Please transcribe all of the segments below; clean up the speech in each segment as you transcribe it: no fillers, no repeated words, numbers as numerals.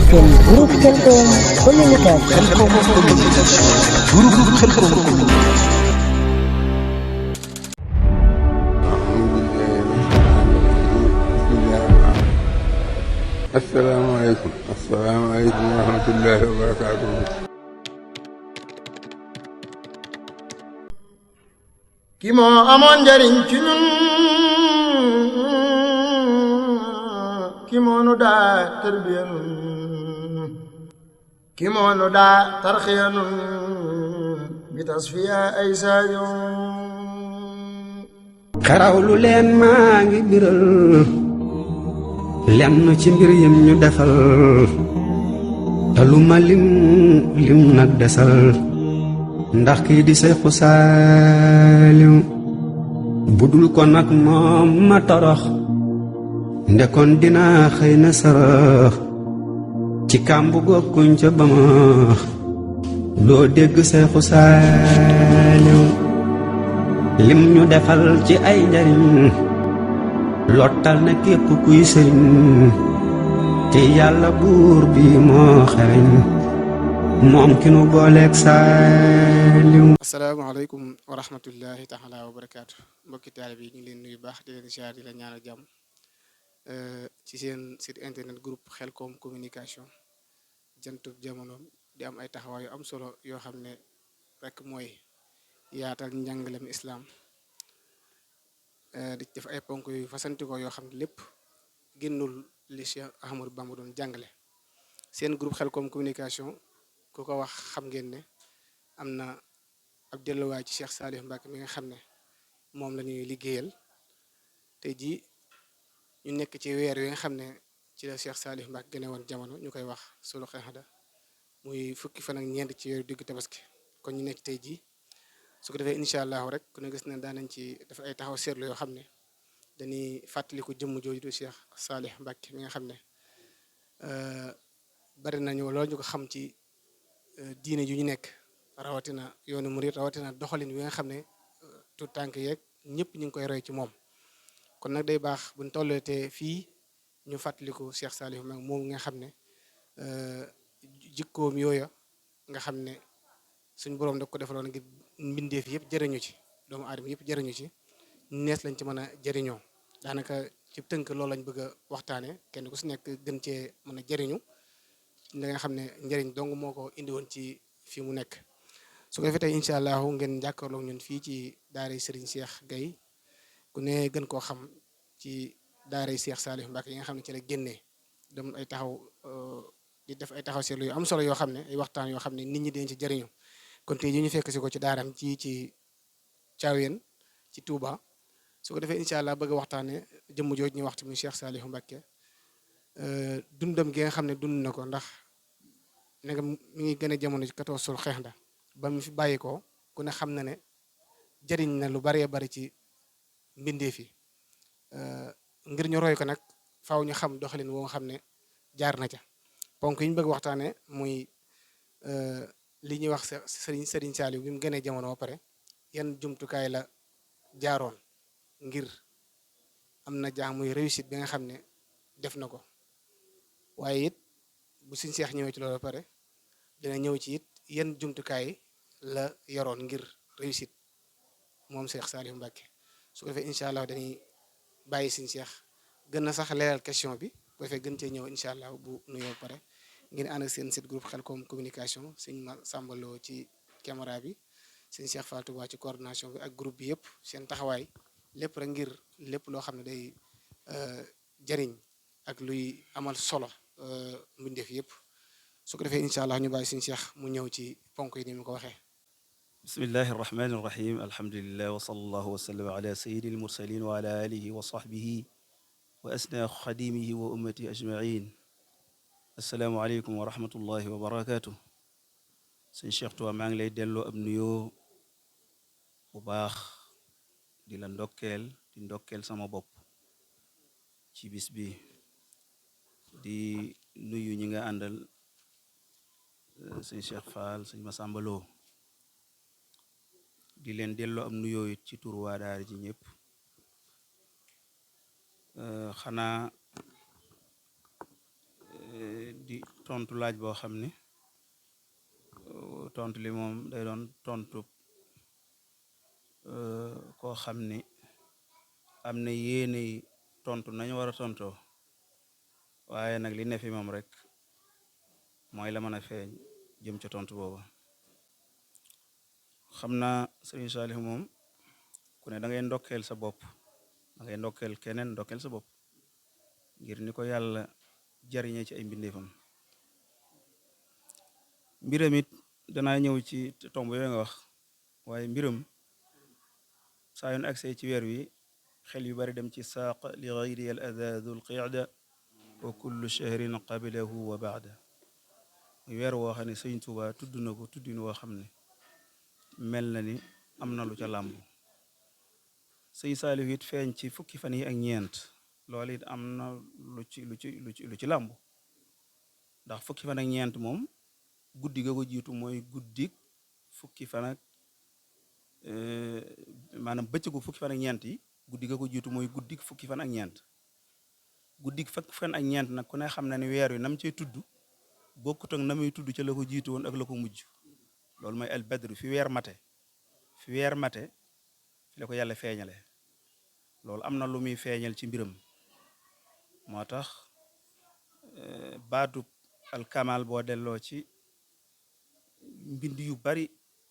seen groupe Khelcom communication. groupe Khelcom communication. asalaamaaleykum wa rahmatullahi wa barakaatuhu. ki moo amoon njariñ ci ñun ki moo nu daa tarbiya nun ki moo nu daa tarxiya nun bi tasfiya ay saayoon xarawlu leen maa ngi biral lenn ci mbir yim ñu defal te lu ma lim nag desal ndax kii di Seexu Saaliw budul ko nag moom ma torox ndekon dinaa xëy na sarax ci kàmbu gokkuñ ca ba ma doo dégg Seexu Saaliw lim ñu defal ci ay njariñ lottal na képp kuy sëriñ te yàlla buur bi moo xereñ moom ki nu booleeg Saaliw. asalaamaaleykum wa rahmatullahi taala wa barakaatu mbokki taalibe yi ñu ngi leen nuyu baax di leen ziar di la ñaanal jàmm ci seen site internet groupe Khelcom communication jantub jamono di am ay taxawaay yu am solo yoo xam ne rek mooy yaatal njàngalem islam di def ay ponk yu fasantikoo yoo xam ne lépp génnul li Cheikh Ahmadou Bamba doon jàngale. seen groupe Khelcom communication ku ko wax xam ngeen ne am na ab delluwaay ci Cheikh Saliou Mbacke mi nga xam ne moom la ñuy liggéeyal tey jii ñu nekk ci weer wi nga xam ne ci la Cheikh Saliou Mbacke gane woon jamono ñu koy wax sulu xeexada muy fukki fan ak ñeent ci weeru diggu tabaski kon ñu nekk tey jii su ko defee incha allahu rek ku ne gis ne daan nañ ci def ay taxaw seetlu yoo xam ne dañuy fàttaliku jëmm jooju du Cheikh Saliou Mbacke mi nga xam ne bari nañu loolu ñu ko xam ci diine ju ñu nekk rawatina yoonu murid rawatina doxalin wi nga xam ne tout tànk yeeg ñëpp ñu ngi koy roy ci moom kon nag day baax buñ tollatee fii ñu fàttaliku Cheikh Saliou mag moom nga xam ne jikkoom yooya nga xam ne suñ boroom da ko defaloon ngir mbindeef yëpp jëriñu ci doomu aadama yëpp jëriñu ci nees lañ ci mën a jëriñoo daanaka ci tënk loolu lañ bëgg a waxtaane kenn ku si nekk gën cee mën a jëriñu da nga xam ne njëriñ dong moo ko indi woon ci fii mu nekk su ko defee tey incha allahu ngeen jàkkaarloog ñun fii ci daaray Serigne Cheikh Gaye ku ne gën koo xam ci daaray Cheikh Saliou Mbacke yi nga xam ne ci la génnee dem ay taxaw di def ay taxaw seetlu yu am solo yoo xam ne ay waxtaan yoo xam ne nit ñi dañ ci jëriñu kon tey ñu fekk si ko ci daaram ci Thiawéen ci Touba su ko defee incha allah bëgg a waxtaane jëmm jooju ñu waxtu muy Cheikh Saliou Mbacke dundam gi nga xam ne dund na ko ndax nag mi ngi gën a jamono ci 14 sul xeexda ba mu fi bàyyi ko ku ne xam na ne jëriñ na lu baree bari ci mbindeef yi ngir ñu roy ko nag faaw ñu xam doxalin woo nga xam ne jaar na ca ponk yi ñu bëgg waxtaane muy li ñuy wax Serigne Saliou bi mu gënee jamono ba pare yan jumtukaay la jaaroon ngir am na jaax muy réussite bi nga xam ne def na ko waaye it bu suñ seex ñëwee ci loolu ba pare dina ñëw ci it yan jumtukaay la yoroon ngir réussite moom Cheikh Saliou Mbacke su ko defee incha allah dañuy bàyyi suñ seex gën a sax leeral question bi bu defee gën cee ñëw incha allah bu nuyoo pare ngeen ànd ak seen site groupe Khelcom communication suñ ma sàmbaloo ci caméra bi suñ Cheikh Fatou Ba ci coordination bi ak groupe bi yëpp seen taxawaay lépp rek ngir lépp loo xam ne day jariñ ak luy amal solo mbindeef yëpp su ko defee incha allah ñu bàyyi suñu Cheikh mu ñëw ci ponk yi ni mu ko waxee. bismillahi irrahmani irrahim alhamdulilah wa sallallahu wa sallam ala sayidi almursalin wa ala alihi wa sahbihi wa asna xadimihi wa ummati ajmain assalaamu aleykum wa rahmatullahi wa barakatuh suñ Cheikh Touba maa ngi lay delloo ab nuyoo bu baax di la ndokkeel sama bopp ci bis bi di nuyu ñi nga àndal sëñ Cheikh Fall sëñ Massamba Lo di leen delloo am nuyoo it ci tur waa daara ji ñëpp xanaa di tontu laaj boo xam ni tontu li moom day doon tontu koo xam ni am na yéene tontu nañu war a tontoo waaye nag li ne fi moom rek mooy la mën a feeñ jëm ca tontu booba. xam naa Sëriñ Saalihu moom ku ne da ngay ndokkeel sa bopp da ngay ndokkeel keneen ndokkeel sa bopp ngir ni ko yàlla jariñee ci ay mbindeefam. mbiram it danaa ñëw ci tomb yooyu nga wax waaye mbiram saa yoon agsee ci weer wi xel yu bari dem ci saaq li gayri al ada dul qiyada wa kullu shahrin qabilahu wa baada muy weer woo xam ne Sëriñ Tuubaa tudd na ko tuddin woo xam ne mel na ni am na lu ca làmb. Sëriñ Saalihu it feeñ ci fukki fan yi ak ñeent loolu it am na lu ci làmb ndax fukki fan ak ñeent moom guddi ga ko jiitu mooy guddik fukki fan ak maanaam bëccëgu fukki fan ak ñeent yi guddi ga ko jiitu mooy guddik fukki fan ak ñeent guddik fukki fan ak ñeent nag ku ne xam na ne weer wi nam cay tudd bokkut ak na muy tudd ca la ko jiitu woon ak la ko mujj loolu mooy al badru fi weer mate fi la ko yàlla feeñale loolu am na lu muy feeñal ci mbiram moo tax baatu alkamal boo delloo ci mbind yu bari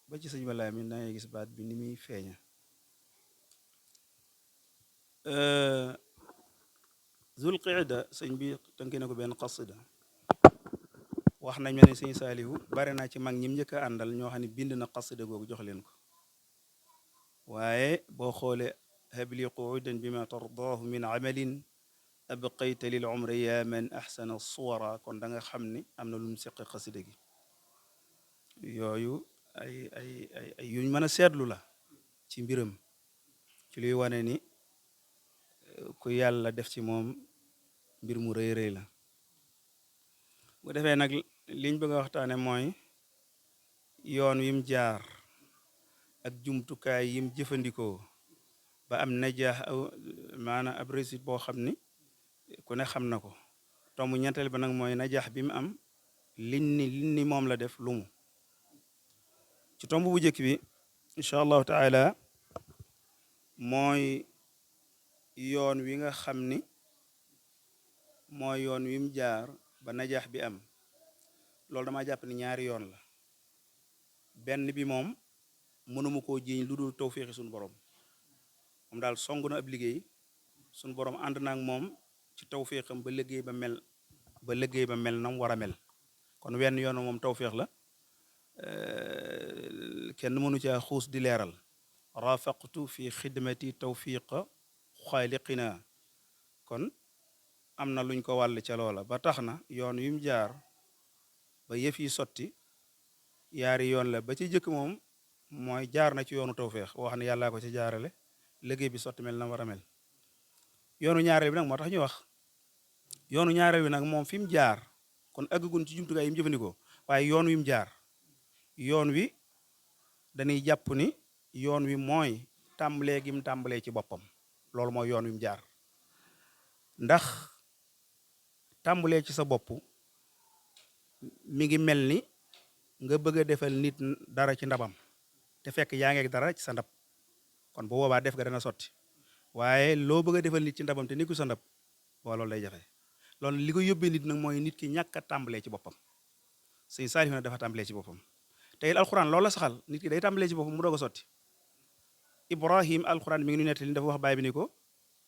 ba ci sëñ Balla mi dangay gis baat bi ni muy feeña. Zul Qiyada sëñ bi tënki na ko benn xasida wax nañ ma ne sëñ Saalihu bari naa ci mag ñim njëkk a àndal ñoo xam ne bind na xasida googu jox leen ko waaye boo xoolee habli quudan bima tardaahu min amalin abqayta lil umri ya man ahsana suwara kon da nga xam ni am na lu mu seqe xasida gi yooyu ay yuñ mën a seetlu la ci mbiram ci luy wane ni ku yàlla def ci moom mbir mu rëy rëy la. bu defee nag liñ bëgg a waxtaane mooy yoon wi mu jaar ak jumtukaay yim jëfandikoo ba am najaax aw maanaam ab réussite boo xam ni ku ne xam na ko tomb ñetteel ba nag mooy najaax bi mu am liñ ni moom la def lumu ci tomb bu njëkk bi incha allahu taala mooy yoon wi nga xam ni mooy yoon wi mu jaar ba najaax bi am loolu dama jàpp ni ñaari yoon la benn bi moom mënuma koo jiiñ lu dul tawféexi suñu borom moom daal song na ab liggéey suñu borom ànd na ak moom ci tawféexam ba liggéey ba mel nam war a mel kon wenn yoon moom tawféex la kenn mënu caa xuus di leeral rafaqtu fi xidmati tawfiqa xaaliqina kon am na luñ ko wàll ca loola ba tax na yoon wi mu jaar ba yëf yi sotti yaari yoon la ba ci jëkk moom mooy jaar na ci yoonu tawféex wax ne yàllaa ko ci jaarale liggéey bi sotti mel na war a mel yoonu ñaareel bi nag moo tax ñu wax yoonu ñaareel bi nag moom fi mu jaar kon àggagun ci jumtukaay yi mu jëfandikoo waaye yoon wi mu jaar yoon wi dañuy jàpp ni yoon wi mooy tàmbalee gi mu tàmbalee ci boppam loolu mooy yoon wi mu jaar ndax tàmbalee ci sa bopp mi ngi mel ni nga bëgg a defal nit dara ci ndabam te fekk yaa ngi dara ci sa ndab kon bu boobaa def ga dana sotti waaye loo bëgg a defal nit ci ndabam te nekkul sa ndab boo loolu lay jafe loolu li ko yóbbee nit nag mooy nit ki ñàkk a tàmbalee ci boppam Sëñ Saalihu nag dafa tàmbalee ci boppam te it alxuraan loolu la saxal nit ki day tàmbalee ci boppam mu doog a sotti Ibrahim alxuraan mi ngi nu nettali dafa wax baay bi ni ko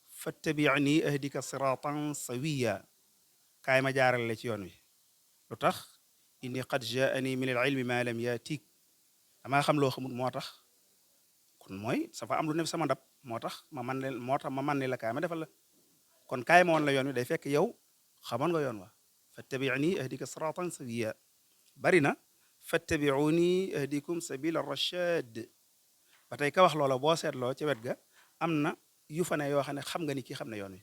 fattabi'ni ahdika siratan sawiya kaay ma jaaral la ci yoon wi lu tax inni qad jaani min al ilmi ma lam yatik damaa xam loo xamul moo tax kon mooy safa am lu ne sama ndab moo tax ma man ne la kaay ma defal la kon kaay ma woon la yoon wi day fekk yow xamoon nga yoon wa fattabi'ni ahdika siratan sawiya bari na fattabi'uni ahdikum sabila rashad ba tey ka wax loola boo seetloo ca wet ga am na yu fa ne yoo xam ne xam nga ni kii xam ne yoon wi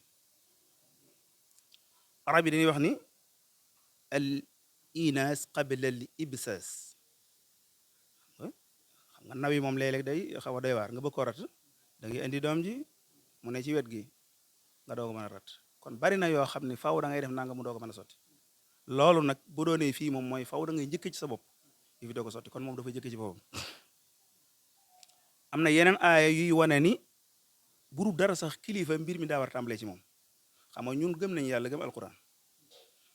arab yi dañuy wax ni al inas qabla al ibsas xam nga naw yi moom léeg-léeg day xaw a doy waar nga bëgg ko rat da ngay indi doom ji mu ne ci wet gi nga doog a mën a rat kon bari na yoo xam ne faaw da ngay def nanga mu doog a mën a sotti loolu nag bu doonee fii moom mooy faw da ngay njëkk ci sa bopp yi fi doo ko sotti kon moom dafa njëkk ci boppam. am na yeneen aaya yuy wane ni buru dara sax kilifa mbir mi daa war a tàmbalee ci moom xam nga ñun gëm nañu yàlla gëm alquran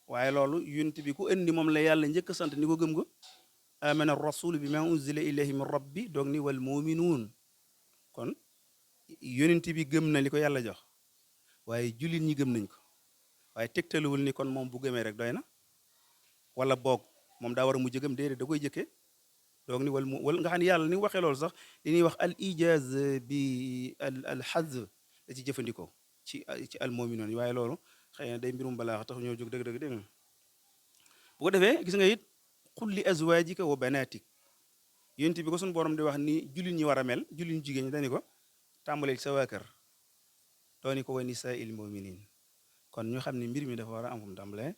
waaye loolu yunt bi ku indi moom la yàlla njëkk a sant ni ko gëm nga amana rasul bi ma unzila ilayhi min rabbi doog ni wal muminuun kon yonent bi gëm na li ko yàlla jox waaye jullit ñi gëm nañ ko waaye tegtaluwul ni kon moom bu gëmee rek doy na wala boog moom daa war a mujj gëm déedéet da koy jëkkee doog ni wal nga xam ne yàlla ni waxee loolu sax li ñuy wax al ijaz bi al hazf da ci jëfandikoo ci al muminuun waaye loolu xëy na day mbirum balaa tax ñoo jóg dëgg-dëgg dégg nga bu ko defee gis nga it qul li azwajika wa banatik yonent bi ko suñu borom di wax ni jullit ñi war a mel jullit ñu jigéen ñi dañu ko tàmbaleel sa waa kër dooni ko wa nisaa'il mu'minin kon ñu xam ne mbir mi dafa war a am fu mu tàmbalee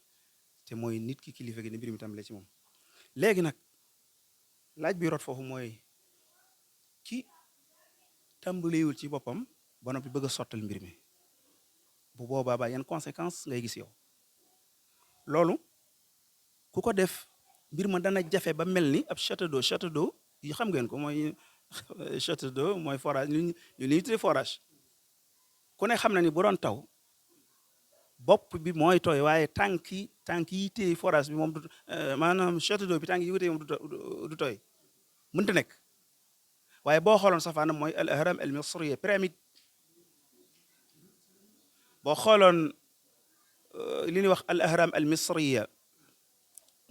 te mooy nit ki kilifa gi ne mbir mi tàmbalee ci moom léegi nag laaj bi rot foofu mooy ki tàmbaleewul ci boppam ba noppi bëgg a sottal mbir mi bu boobaa ba yan conséquence ngay gis yow loolu ku ko def mbir ma dana jafe ba mel ni ab château d'eau yi xam ngeen ko mooy château d'eau mooy forage ñu li tuddee forage ku ne xam na ni bu doon taw bopp bi mooy tooy waaye tànk yi téye forage bi moom du maanaam château d'eau bi tànk yi ko téye moom du tooy mënta nekk waaye boo xooloon safaanam mooy al ahram al misriya pyramide boo xooloon li ñuy wax al ahram al misriya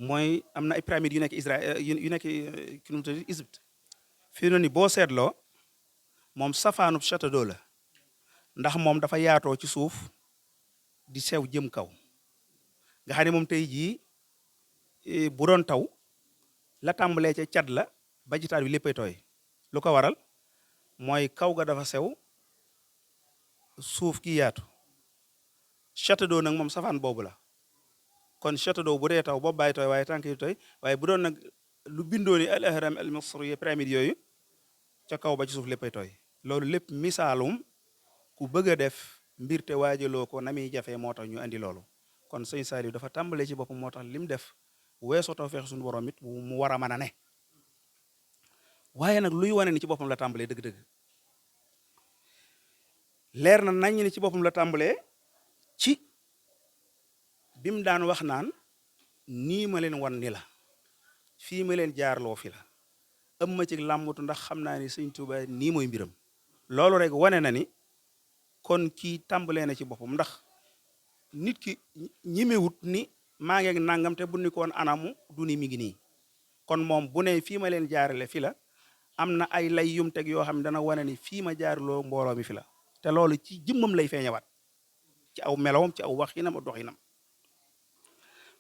mooy am na ay pyramide yu nekk Israël yu nekk ki nu mu tudd Égypte fii noonu ni boo seetloo moom safaanub château d'eau la ndax moom dafa yaatoo ci suuf di sew jëm kaw nga xam ne moom tey jii bu doon taw la tàmbalee ca cat la ba ci taat bi léppay tooy lu ko waral mooy kaw ga dafa sew suuf ki yaatu château d'eau nag moom safaan boobu la kon château d'eau bu dee taw boobu bàyyi tooy waaye tànk yi tooy waaye bu doon nag lu bindoo ni al ahram al misri pyramide yooyu ca kaw ba ci suuf léppay tooy loolu lépp misaalum ku bëgg a def mbir te waajaloo ko na muy jafee moo tax ñu andi loolu kon sëñ Saliou dafa tàmbalee ci boppam moo tax lim def weesoo taw feex suñu borom it mu war a mën a ne waaye nag luy wane ni ci boppam la tàmbalee dëgg-dëgg leer na nañ ni ci boppam la tàmbalee ci bim daan wax naan nii ma leen wan ni la fii ma leen jaarloo fi la ëm ma ci làmbatu ndax xam naa ni sëñ Tuuba nii mooy mbiram loolu rek wane na ni kon kii tàmbalee na ci boppam ndax nit ki ñimewut ni maa ngeeg nangam te bu ni koon anamu du ni mi ngi nii kon moom bu ne fii ma leen jaarale fi la am na ay lay yum teg yoo xam ne dana wane ni fii ma jaarloo mbooloo mi fi la te loolu ci jëmmam lay feeñawaat ci aw melawam ci aw waxinam ak doxinam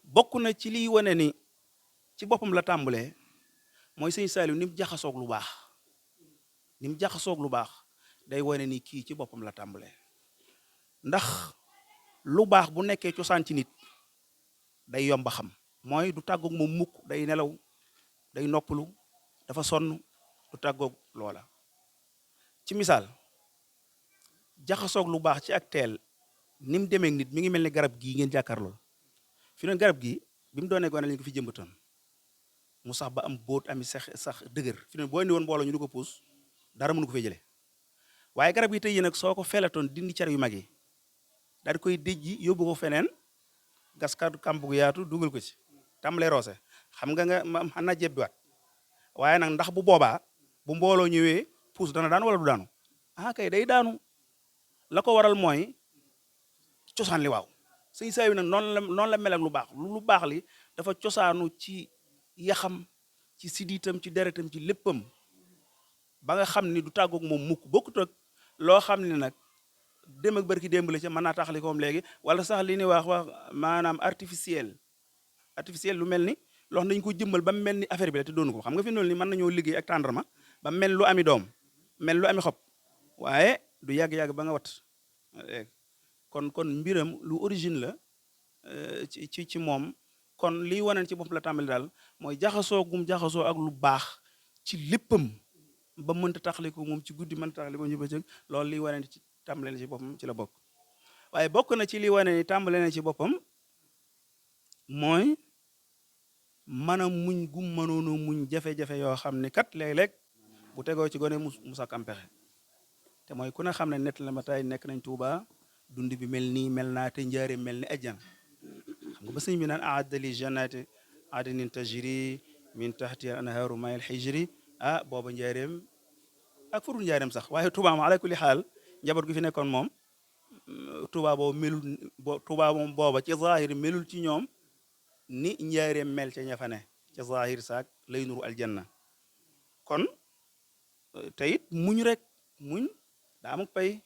bokk na ci liy wane ni ci boppam la tàmbalee mooy sëñ Saliou ni mu jaxasoog lu baax ni mu jaxasoog lu baax day wane ni kii ci boppam la tàmbalee ndax lu baax bu nekkee cosaan ci nit day yomba xam mooy du tàggoog moom mukk day nelaw day noppalu dafa sonn du tàggoog loola ci misaal jaxasoog lu baax ci ak teel ni mu demee nit mi ngi mel ni garab gii ngeen jàkkaarlool fi noonu garab gi bi mu doonee gone lañu ko fi jëmbatoon mu sax ba am bóot ami sax dëgër fi noonu boo indi woon mbooloo ñu du ko puus dara mënu ko fee jëlee waaye garab gi tey nag soo ko felatoon dindi car yu mag yi daal di koy déjji yóbbu ko feneen gas kàddu kàmb gu yaatu dugal ko ci tàmbalee roose xam nga xam na jebbiwaat waaye nag ndax bu boobaa bu mbooloo ñëwee puus dana daanu wala du daanu kay day daanu la ko waral mooy cosaan li waaw sëñ Saliou nag noonu la mel ak lu baax lu baax li dafa cosaanu ci yaxam ci sidiitam ci deretam ci léppam ba nga xam ni du tàggoog moom mukk bokkut ak loo xam ne nag dem ak barki démb la ca mën naa taxali koom léegi wala sax li ñuy wax maanaam artificiel lu mel ni loo xam dañu ko jëmmal ba mel ni affaire bi la te doonu ko xam nga fi noonu ni mën nañoo liggéey ak tàndarma ba mel lu ami doom mel lu ami xob waaye du yàgg-yàgg ba nga wat kon mbiram lu origine la ci moom kon liy waneen ci bopp la tàmbali daal mooy jaxasoo ak lu baax ci léppam ba mënta taxali ko moom ci guddi mënta taxali ko ñu bëccëg loolu liy waneen ci tàmbale na ci boppam ci la bokk waaye bokk na ci liy waneen ni tàmbale na ci boppam mooy mën a muñ gum mënoon a muñ jafe-jafe yoo xam ne kat léeg-léeg bu tegoo ci gone mu sakk am pexe te mooy ku ne xam ne nett la ma tay nekk nañ Tuuba dund bi mel nii mel naa te njaare mel ni ajjan xam nga ba sëñ bi naan aadda li jannati adnin tajri min tahti anhaaru mayal xijri booba njaareem ak furul njaareem sax waaye Tuuba moom ala kulli xaal njaboot gu fi nekkoon moom Tuuba boobu melul Tuuba moom booba ci zahir melul ci ñoom ni njaareem mel ca ña fa ne ca zahir saak lay nuru aljanna kon te it muñ rek muñ daa amuk pay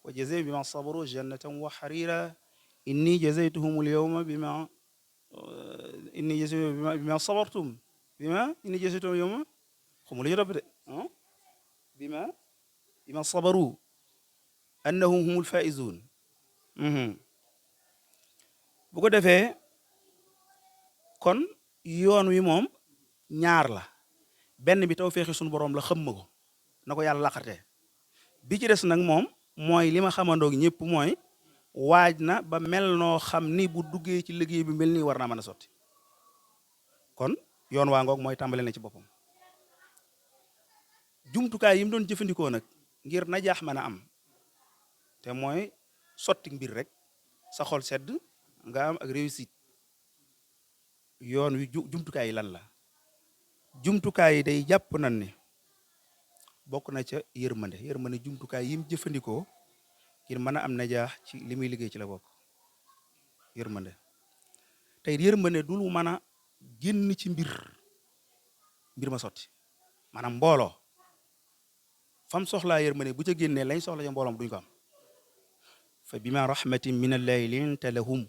wa jazayhum bima sabaru jannatan wa harira inni jazaytuhum alyawma bima inni jazaytuhum bima sabartum inni jazaytuhum alyawma xamu lu ñu dopp de bima sabaru annahum humul faizun bu ko defee kon yoon wi moom ñaar la benn bi taw feexi suñu borom la xam ma ko na ko yàlla laqartee bi ci des nag moom mooy li ma xamandoog ñëpp mooy waaj na ba mel noo xam ni bu duggee ci liggéey bi mel nii war naa mën a sotti kon yoon waa ngoog mooy tàmbale na ci boppam jumtukaay yi mu doon jëfandikoo nag ngir najaax mën a am te mooy sotti mbir rek sa xol sedd nga am ak réussite yoon wi jumtukaay yi lan la jumtukaay yi day jàpp nañ ni bokk na ca yërmande jumtukaay yi mu jëfandikoo ngir mën a am najaax ci li muy liggéey ci la bokk yërmande tey yërmande dul mën a génn ci mbir ma sotti maanaam mbooloo fam soxlaa yërmande bu ca génnee lañ soxla ca mbooloom duñ ko am fa bima rahmatin min allahi linta lahum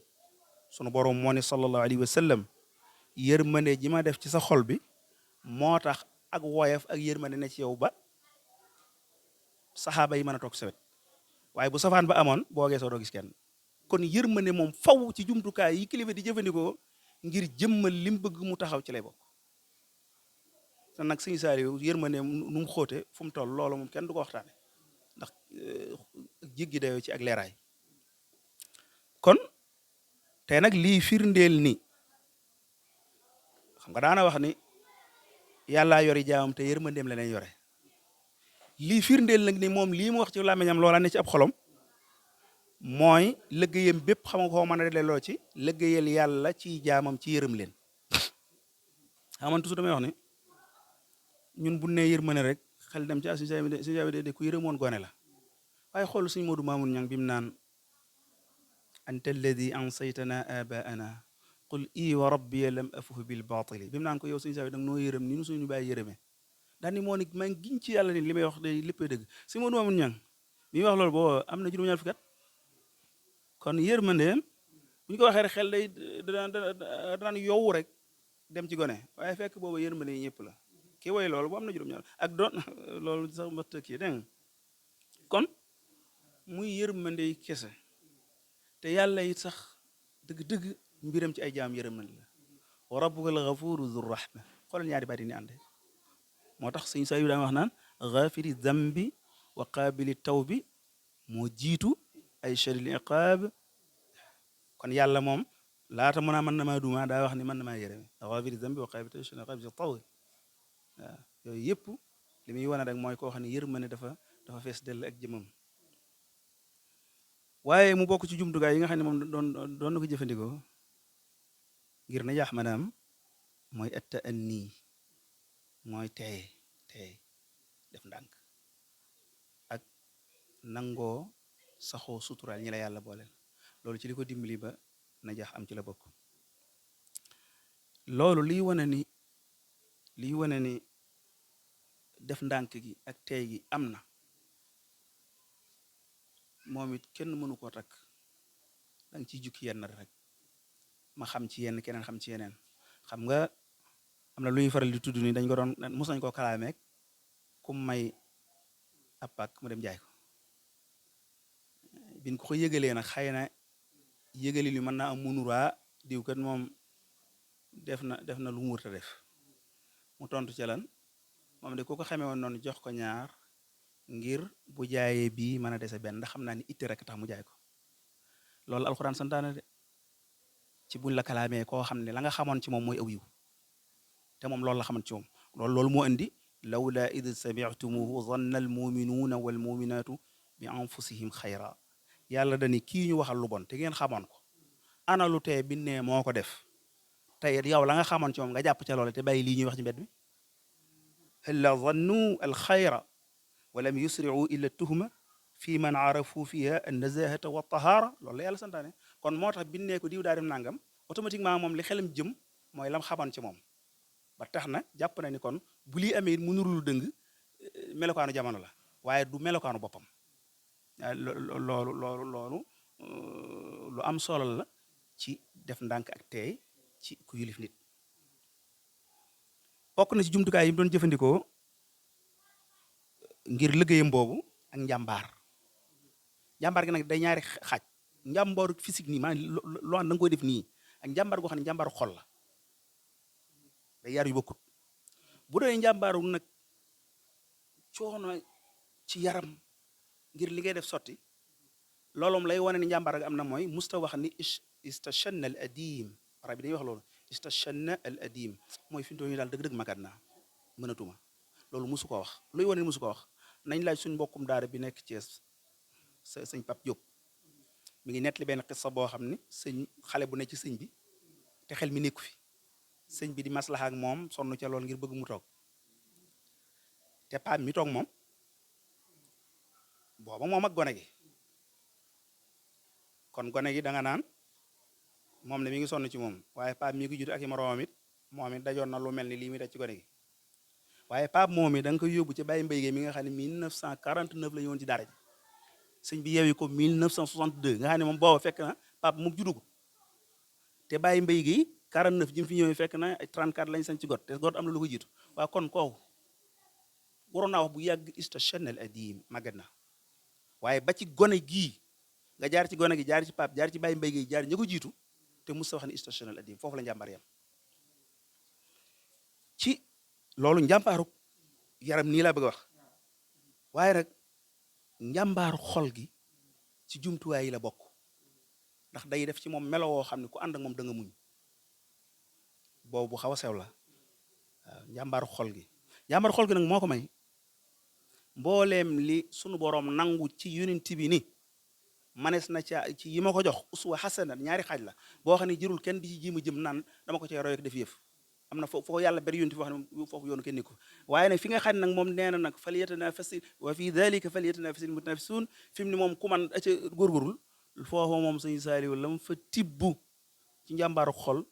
sunu boroom moo ne sallallahu alayhi wa sallam yërmande ji ma def ci sa xol bi moo tax ak woyof ak yërmande ne ci yow ba saxaaba yi mën a toog sawet waaye bu safaan ba amoon boo geesoo doo gis kenn kon yërmande moom faw ci jumtukaay yi kilifa di jëfandikoo ngir jëmmal lim bëgg mu taxaw ci lay bokk te nag sëñ Saaliw yërmande nu mu xóote fu mu toll loolu moom kenn du ko waxtaane ndax jéggi dayoo ci ak leeraay kon te nag lii firndeel ni xam nga daana wax ni yàllaa yori jaamam te yërmandeem la leen yore lii firndeel nag ni moom lii mu wax ci làmmiñam loola ne ci ab xolom mooy liggéeyam bépp xam nga koo mën a delloo ci liggéeyal yàlla ci jaamam ci yërëm leen xaman toujours damay wax ni ñun bu nee yërmande rek xel dem ci suñu de ku yërëmoon gone la waaye xool suñu Moodu Maamun ñang bi mu naan anta alladi ansaytana abaana qul i wa rabbiya lam afuh bil batili bi mu naan ko yow suñu dang noo yërëm ni nu suñu bàyyi yërëmee daal ni moo ni maa ngi giñ ci yàlla ni li may wax de léppay dëgg si Moodu Maamun ñang bi muy wax loolu boo am na juróom-ñaar fukki at kon yërmandeem bu ñu ko waxee rek xel day daan yow rek dem ci gone waaye fekk booba yërmande yi ñëpp la ki woy loolu bu am na juróom-ñaar ak doon loolu sax mbat kii dégg nga kon muy yërmande yi kese te yàlla it sax dëgg-dëgg mbiram ci ay jaam yërmande la wa rabbuka al ghafuru dhu rahma xoolal ñaari baat yi ni ànde moo tax sëñ saa yu daan wax naan ghafiri zambi wa qaabili tawbi moo jiitu ay shadil iqaab kon yàlla moom laata mën na maa duma daa wax ni mën na maa yërëme ghafiri zambi wa qaabili tawbi shadil iqaab si taw waaw yooyu yëpp li muy wane rek mooy koo xam ne yërmande dafa fees dell ak jëmam waaye mu bokk ci jumtukaay yi nga xam ne moom doon na ko jëfandikoo ngir na jaax maanaam mooy atta anni mooy teey def ndànk ak nangoo saxoo suturaal ñi la yàlla booleel loolu ci li ko dimbali ba na jaax am ci la bokk loolu liy wane ni def ndànk gi ak teey gi am na moom it kenn mënu koo takk danga ciy jukki yenn rek ma xam ci yenn keneen xam ci yeneen xam nga am na lu ñuy faral di tudd ni dañ ko doon mos nañ koo kalaameek ku may ab pak mu dem jaay ko biñ ko yëgalee nag xëy na yëgali li mën naa am munuraa diw kat moom def na lu mu wërta def mu tontu ci lan moom de ku ko xamee woon noonu jox ko ñaar ngir bu jaayee bii mën a dese benn ndax xam naa ni itte rek tax mu jaay ko loolu alxuraan santaane de ci buñ la kalaamee koo xam ne la nga xamoon ci moom mooy aw yiw te moom loolu la xamoon ci moom loolu moo indi lawla id samictumuhu zanna almuminuuna walmuminaatu bi anfusihim xayra yàlla dani kii ñu waxal lu bon te ngeen xamoon ko ana lu tee bi ne moo ko def tey yow la nga xamoon ci moom nga jàpp ca loole te bàyyi lii ñuy wax ci mbedd mi halla zannu alxayra walam yusricu illa tuhma fi man arafu fiha annazahata wa tahara loolu la yàlla santaane kon moo tax bi ne ko diw daa dem nangam automatiquement moom li xelam jëm mooy lam xamoon ci moom ba tax na jàpp na ni kon bu lii amee mu nuru lu dëng melokaanu jamono la waaye du melokaanu boppam loolu lu am solo la ci def ndànk ak teey ci ku yilif nit bokk na ci jumtukaay yi mu doon jëfandikoo ngir liggéeyam boobu ak njàmbaar gi nag day ñaari xaaj njàmbaaru physique nii maanaam loo xam da nga koy def nii ak njàmbaar goo xam ne njàmbaaru xol la day yar yu bokkut bu doon njàmbaaru nag coono ci yaram ngir li ngay def sotti loolum lay wane ni njàmbaar ga am na mooy musta wax ni istashanna al adim arab yi dañuy wax loolu istashanna al adim mooy fi mu toll nii daal dëgg-dëgg magat naa mënatuma loolu musu ko wax luy wane ni musu ko wax nañ laaj suñ mbokkum daara bi nekk Thiès sëñ Pape Diop mi ngi nettali benn xissa boo xam ni sëñ xale bu ne ci sëñ bi te xel mi nekku fi sëñ bi di maslaha ak moom sonn ca lool ngir bëgg mu toog te Pape mi toog moom booba moom ak gone gi kon gone gi da nga naan moom ne mi ngi sonn ci moom waaye Pape mi ngi judd ak i moroomam it moom it dajoon na lu mel ni lii muy daj ci gone gi waaye Pape moom it da nga koy yóbbu ci Baye Mbaye mi nga xam ne 1949 la ñu woon ci daara ji sëñ bi yeewi ko 1962 nga xam ne moom booba fekk na Pape moom juddu ko te Baye Mbaye gi 49 ji mu fi ñëwee fekk na ay 34 lañ sañ ci got te got am na lu ko jiitu waaye kon kooku waroon naa wax bu yàgg istashanna al adim màggat na waaye ba ci gone gii nga jaar ci gone gi jaar ci Pape jaar ci Baye Mbaye gi jaar ña ko jiitu te musta wax ne istashanna al adim foofu la njàmbaar yam ci loolu njàmbaaru yaram nii laa bëgg a wax waaye nag njàmbaaru xol gi ci jumtuwaay yi la bokk ndax day def ci moom melo woo xam ne ku ànd ak moom da nga muñ boobu bu xaw a sew la waaw njàmbaaru xol gi nag moo ko may mbooleem li sunu boroom nangu ci yonent bi ni manees na ca ci yi ma ko jox uswa xasana ñaari xaaj la boo xam ne jërul kenn di ci jéem a jëm naan dama ko cay roy ak def yëf am na foofu yàlla bari yonent bi wax ne foofu yoonu kenn ko waaye nag fi nga xam ne nag moom nee na nag falyatanafasi wa fi dalika falyatanafasi mutanafisun fi mu ne moom ku man aca góorgóorul foofu moom sëñ Saaliw la mu fa tibbu ci njàmbaaru xol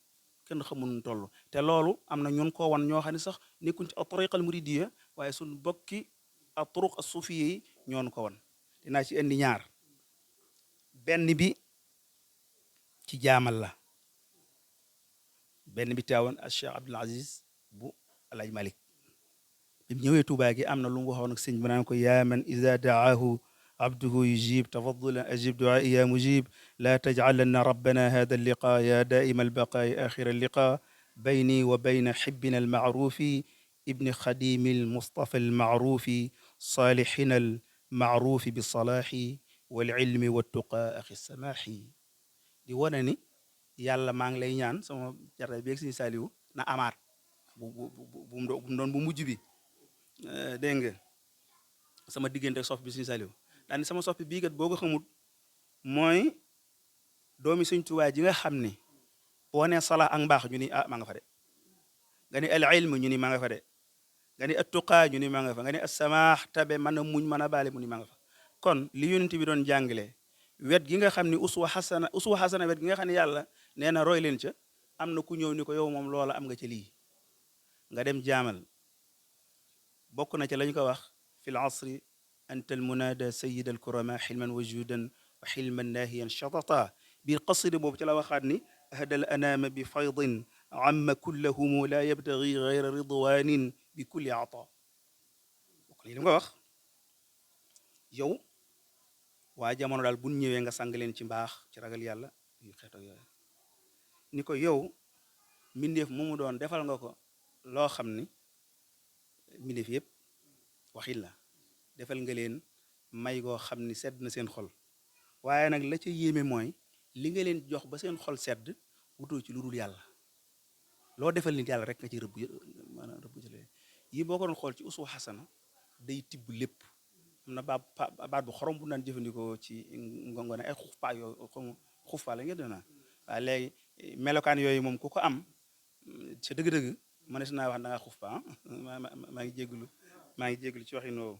kenn xamul nu toll te loolu am na ñun koo wan ñoo xam ne sax nekkuñ ci at-tariqa al-muridiyya waaye suñ bokki at-turuq as-sufiyya yi ñoonu ko wan dinaa ci indi ñaar benn bi ci jaamal la benn bi taawoon al Cheikh Abdul Aziz bu Alaaji Malik bi mu ñëwee Tuubaa gi am na lu mu waxoon ak sëñ bi naan ko yaa man iza daahu abduhu yujib tafaddulan ajib duaai ya mujib la tajcalanna rabbana hada alliqa ya daima albaqaai axira alliqa bayni wa bayna xibbina almacrufi ibni xadimi almustafa almacrufi salihina almacrufi bisalaaxi walcilmi waltuqa axi samaaxi di wane ni yàlla maa ngi lay ñaan sama jarta bi ak Sëñ Saaliwu na amaat bu mu doon bu mujj bi dégg nga sama diggante ak sof bi Sëñ Saaliwu daani sama soppi bii kat boo ko xamul mooy doomi Sëñ Tuubaa ji nga xam ne boo nee sala ak mbaax ñu ni ah maa nga fa de nga ni al ilm ñu ni maa nga fa de nga ni attuqaa ñu ni maa nga fa nga ni assamaax tabe mën a muñ mën a baale mu ni maa nga fa kon li yonent bi doon jàngale wet gi nga xam ne uswa xasana wet gi nga xam ne yàlla nee na roy leen ca am na ku ñëw ni ko yow moom loola am nga ca lii nga dem jaamal bokk na ca lañu ko wax fil asri anta al munada sayid al kurama xilman wajudan wa xilman nahiyan shatata biir qasidi boobu ci la waxaat ni ahdal anaama bi faydin amma kullahumu la yabtagi gayra ridwanin bi kulli ata bokk na li nga wax yow waa jamono daal bu ñëwee nga sang leen ci mbaax ci ragal yàlla yu xeet ak yooyu ni ko yow mbindeef mu doon defal nga ko loo xam ni mbindeef yëpp waxit la defal nga leen may goo xam ni sedd na seen xol waaye nag la ca yéeme mooy li nga leen jox ba seen xol sedd wutoo ci lu dul yàlla loo defal nit yàlla rek nga ci rëbb maanaam rëbb ci leen yii boo ko doon xool ci uswa xasana day tibb lépp am na baat bu xorom bu naan jëfandikoo ci ngongone ay xufpaa yooyu xufpaa la ngeen dina waaye léegi melokaan yooyu moom ku ko am ci dëgg-dëgg mënees naa wax da ngaa xufpaa maa ngi jégalu ci waxin woowu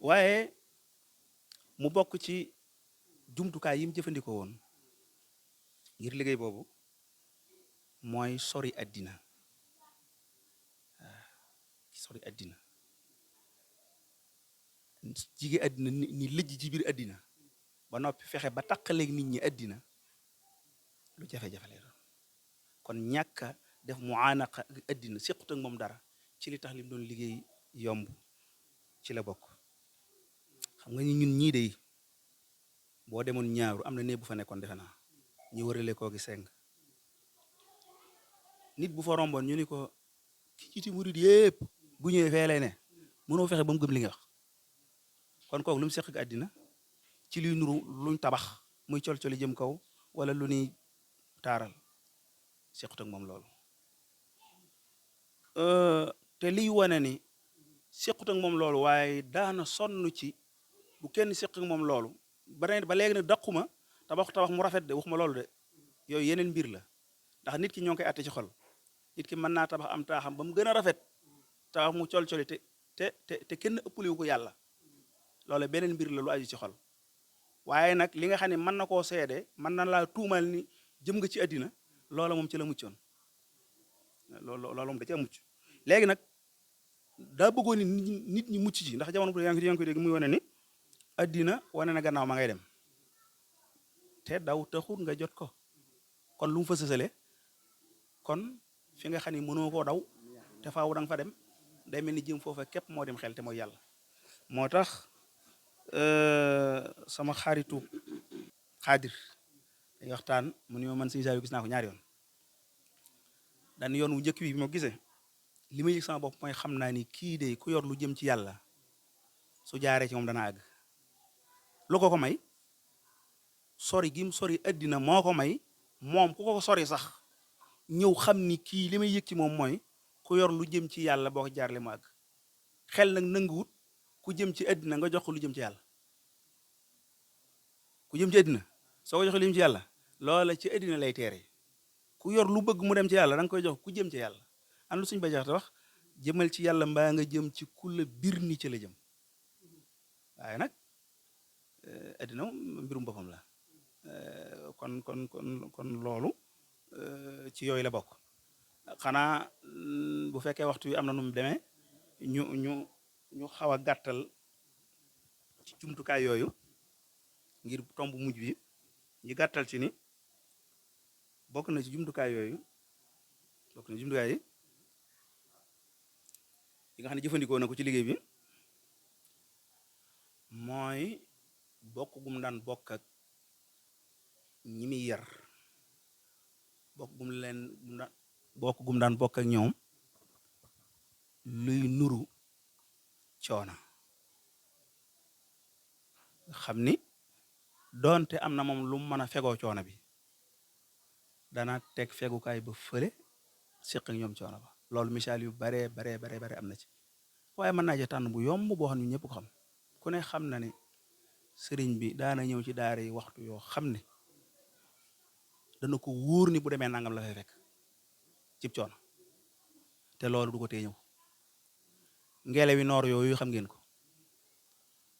waaye mu bokk ci jumtukaay yi mu jëfandikoo woon ngir liggéey boobu mooy sori àddina sori àddina jige àddina ni lëjj ci biir àddina ba noppi fexe ba taqaleeg nit ñi àddina lu jafe-jafe lay doon kon ñàkka def muaanaqa ak àddina séqut ak moom dara ci li tax li mu doon liggéey yomb ci la bokk xam nga ñun ñii de boo demoon ñaaru am na néeg bu fa nekkoon defe naa ñu wërale koo gi seng nit bu fa romboon ñu ni ko ki ci murid yépp bu ñëwee fee lay ne mënoo fexe ba mu gëm li nga wax kon kooku lu mu seq ak àddina ci luy nuru luñ tabax muy col-coli jëm kaw wala lu ñuy taaral sequt ak moom loolu te liy wane ni sequt ak moom loolu waaye daana sonn ci bu kenn seq ak moom loolu ba léegi nag daquma tabax mu rafet de waxuma loolu de yooyu yeneen mbir la ndax nit ki ñoo ngi koy atte ci xol nit ki mën naa tabax am taaxam ba mu gën a rafet tabax mu col-coli te kenn ëppaliwu ko yàlla loolu beneen mbir la lu aju ci xol waaye nag li nga xam ne mën na koo seede mën na laa tuumal ni jëm nga ci àddina loola moom ci la muccoon loolu moom da ci mucc léegi nag daa bëggoon ni nit ñi mucc ci ndax jamono bu yaa ngi koy dégg muy wane ni àddina wane na gannaaw ma ngay dem te daw taxul nga jot ko kon lu mu fa sësale kon fi nga xam ne mënoo koo daw te faaw da nga fa dem day mel ni jëm foofa képp moo dem xel te mooy yàlla moo tax sama xaritu xaadir day waxtaan mu ni ma man Sëñ Saaliw gis naa ko ñaari yoon daan yoon wu njëkk bi ma gisee li ma yëg sama bopp mooy xam naa ni kii de ku yor lu jëm ci yàlla su jaaree ci moom dana àgg lu ko may sori gim sori àddina moo ko may moom ku ko sori sax ñëw xam ni kii li may yëg ci moom mooy ku yor lu jëm ci yàlla boo ko jaarale mu àgg xel nag nanguwut ku jëm ci àddina nga jox ko lu jëm ci yàlla ku jëm ci àddina soo ko jox lu jëm ci yàlla loola ci àddina lay teere ku yor lu bëgg mu dem ci yàlla da nga koy jox ku jëm ci yàlla an lu suñ ba jaxte wax jëmal ci yàlla mbaa nga jëm ci ku la bir ni ci la jëm waaye nag àddina mbirum boppam la kon loolu ci yooyu la bokk xanaa bu fekkee waxtu wi am na nu mu demee ñu xaw a gàttal ci jumtukaay yooyu ngir tomb mujj bi ñu gàttal ci ni bokk na ci jumtukaay yooyu yi nga xam ne jëfandikoo na ko ci liggéey bi mooy bokk gum daan bokk ak ñi muy yar bokk gum daan bokk ak ñoom luy nuru coona xam ni doonte am na moom lu mën a fegoo coona bi dana teg fegukaay ba fële séq ak ñoom coona ba loolu misaal yu bare am na ci waaye mën naa ci tànn bu yomb boo xam ne ñëpp ko xam ku ne xam na ne sëriñ bi daana ñëw ci daara yi waxtu yoo xam ne dana ko wóor ni bu demee nangam la fay fekk cib coono te loolu du ko tee ñëw ngelawi noor yooyu xam ngeen ko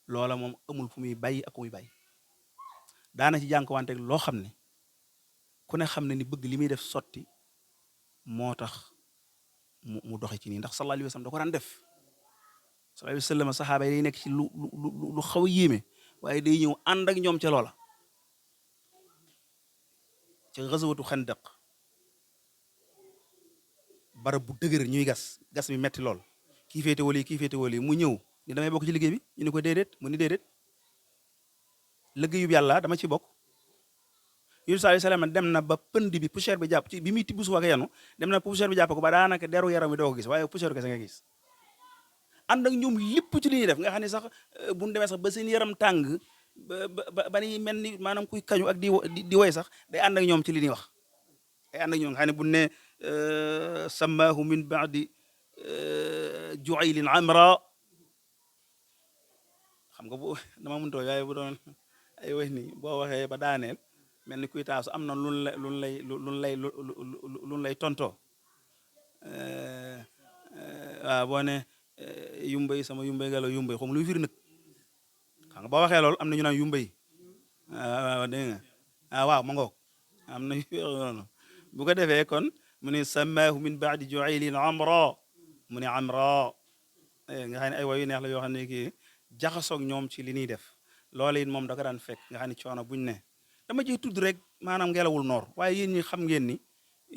loola moom amul fu muy bàyyi ak muy bàyyi daana ci jànkuwanteeg loo xam ne ku ne xam ne ni bëgg li muy def sotti moo tax mu doxe ci nii ndax sallallahu alayhi wa sallam da ko daan def sallallahu alayhi wa sallam saxaaba yi day nekk ci lu xaw a yéeme waaye day ñëw ànd ak ñoom ca loola ca xasawatu xandaq barab bu dëgër ñuy gas bi metti lool kii féete wali mu ñëw ni damay bokk ci liggéey bi ñu ni ko déedéet mu ni déedéet liggéeyub yàlla dama ci bokk yunus sallallahu alayhi wasallam dem na ba pënd bi poussière bi jàpp ci bi muy tibb suuf ak yanu dem na poussière bi jàpp ko ba daanaka deru yaram bi doo ko gis waaye poussière kese nga gis ànd ak ñoom lépp ci li ñuy def nga xam ne sax bu ñu demee sax ba seen yaram tàng ba ni mel ni maanaam kuy kañu ak di woy sax day ànd ak ñoom ci li ñuy wax ay ànd ak ñoom nga xam ne bu ne sammaahu min baadi juaylin amra xam nga bu dama mënutoo waaye bu doon ay wax ni boo waxee ba daaneel mel ni kuy taasu am na lu lay tontoo waaw boo ne yumbay sama yumbay galo yumbay xam luy firi nag xam nga boo waxee loolu am na ñu naan yumbay waaw dégg nga waaw ma ngoog am na noonu bu ko defee kon mu ne sammaahu min baadi juaylin amra mu ne amra nga xam ne ay wayu neex la yoo xam ne kii jaxasoog ñoom ci li ñuy def loolu it moom da ko daan fekk nga xam ne coono buñ ne dama ciy tudd rek maanaam ngelawul noor waaye yéen ñi xam ngeen ni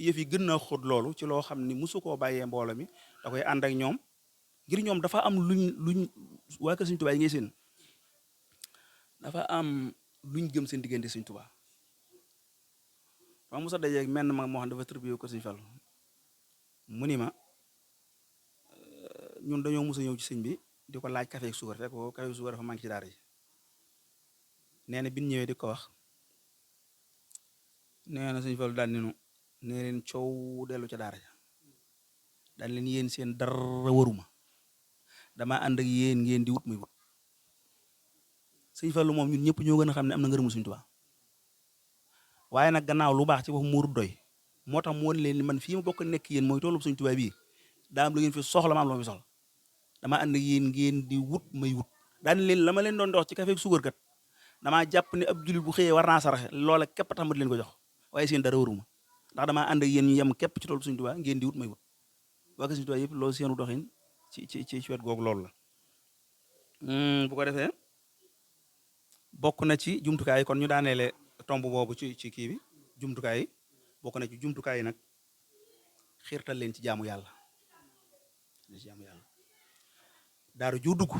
yëf yi gën na xóot loolu ci loo xam ni mosu koo bàyyee mbooloo mi da koy ànd ak ñoom ngir ñoom dafa am luñ waa kër Sëñ Tuubaa yi ngay seen dafa am luñ gëm seen diggante Sëñ Tuubaa ma mosa dajeeg menn mag moo xam dafa tërbiyo ko Sëñ Fallu mu ni ma ñun dañoo mos a ñëw ci sëñ bi di ko laaj café ak suukar fekk ko café ak suukar dafa manqué ci daara ji nee na bi ñu ñëwee di ko wax nee na Sëñ Fallu daal ni nu nee leen coow dellu ca daara ja daal leen yéen seen dara waruma dama ànd ak yéen ngeen di wut muy wut Sëñ Fallu moom ñun ñëpp ñoo gën a xam ne am na ngërëmu Sëñ Tuubaa waaye nag gannaaw lu baax ci wax muurut doy moo tax mu won leen ni man fii ma bokk nekk yéen mooy toolu Sëñ Tuubaa bii daa am lu ngeen fi soxla ma am lu ma fi soxla dama ànd ak yéen ngeen di wut may wut daan leen la ma leen doon dox ci café ak suukar kat damaa jàpp ne ab jullit bu xëyee war naa saraxe loola képp tax ma di leen ko jox waaye seen dara waruma ndax damaa ànd ak yéen ñu yem képp ci toolu Sëñ Tuubaa ngeen di wut may wut waa Sëñ Tuubaa yëpp loolu seenu doxin ci wet googu loolu la bu ko defee bokk na ci jumtukaay yi kon ñu daaneele tomb boobu ci kii bi jumtukaay yi bokk na ci jumtukaay yi nag xiirtal leen ci jaamu yàlla daara ju dugg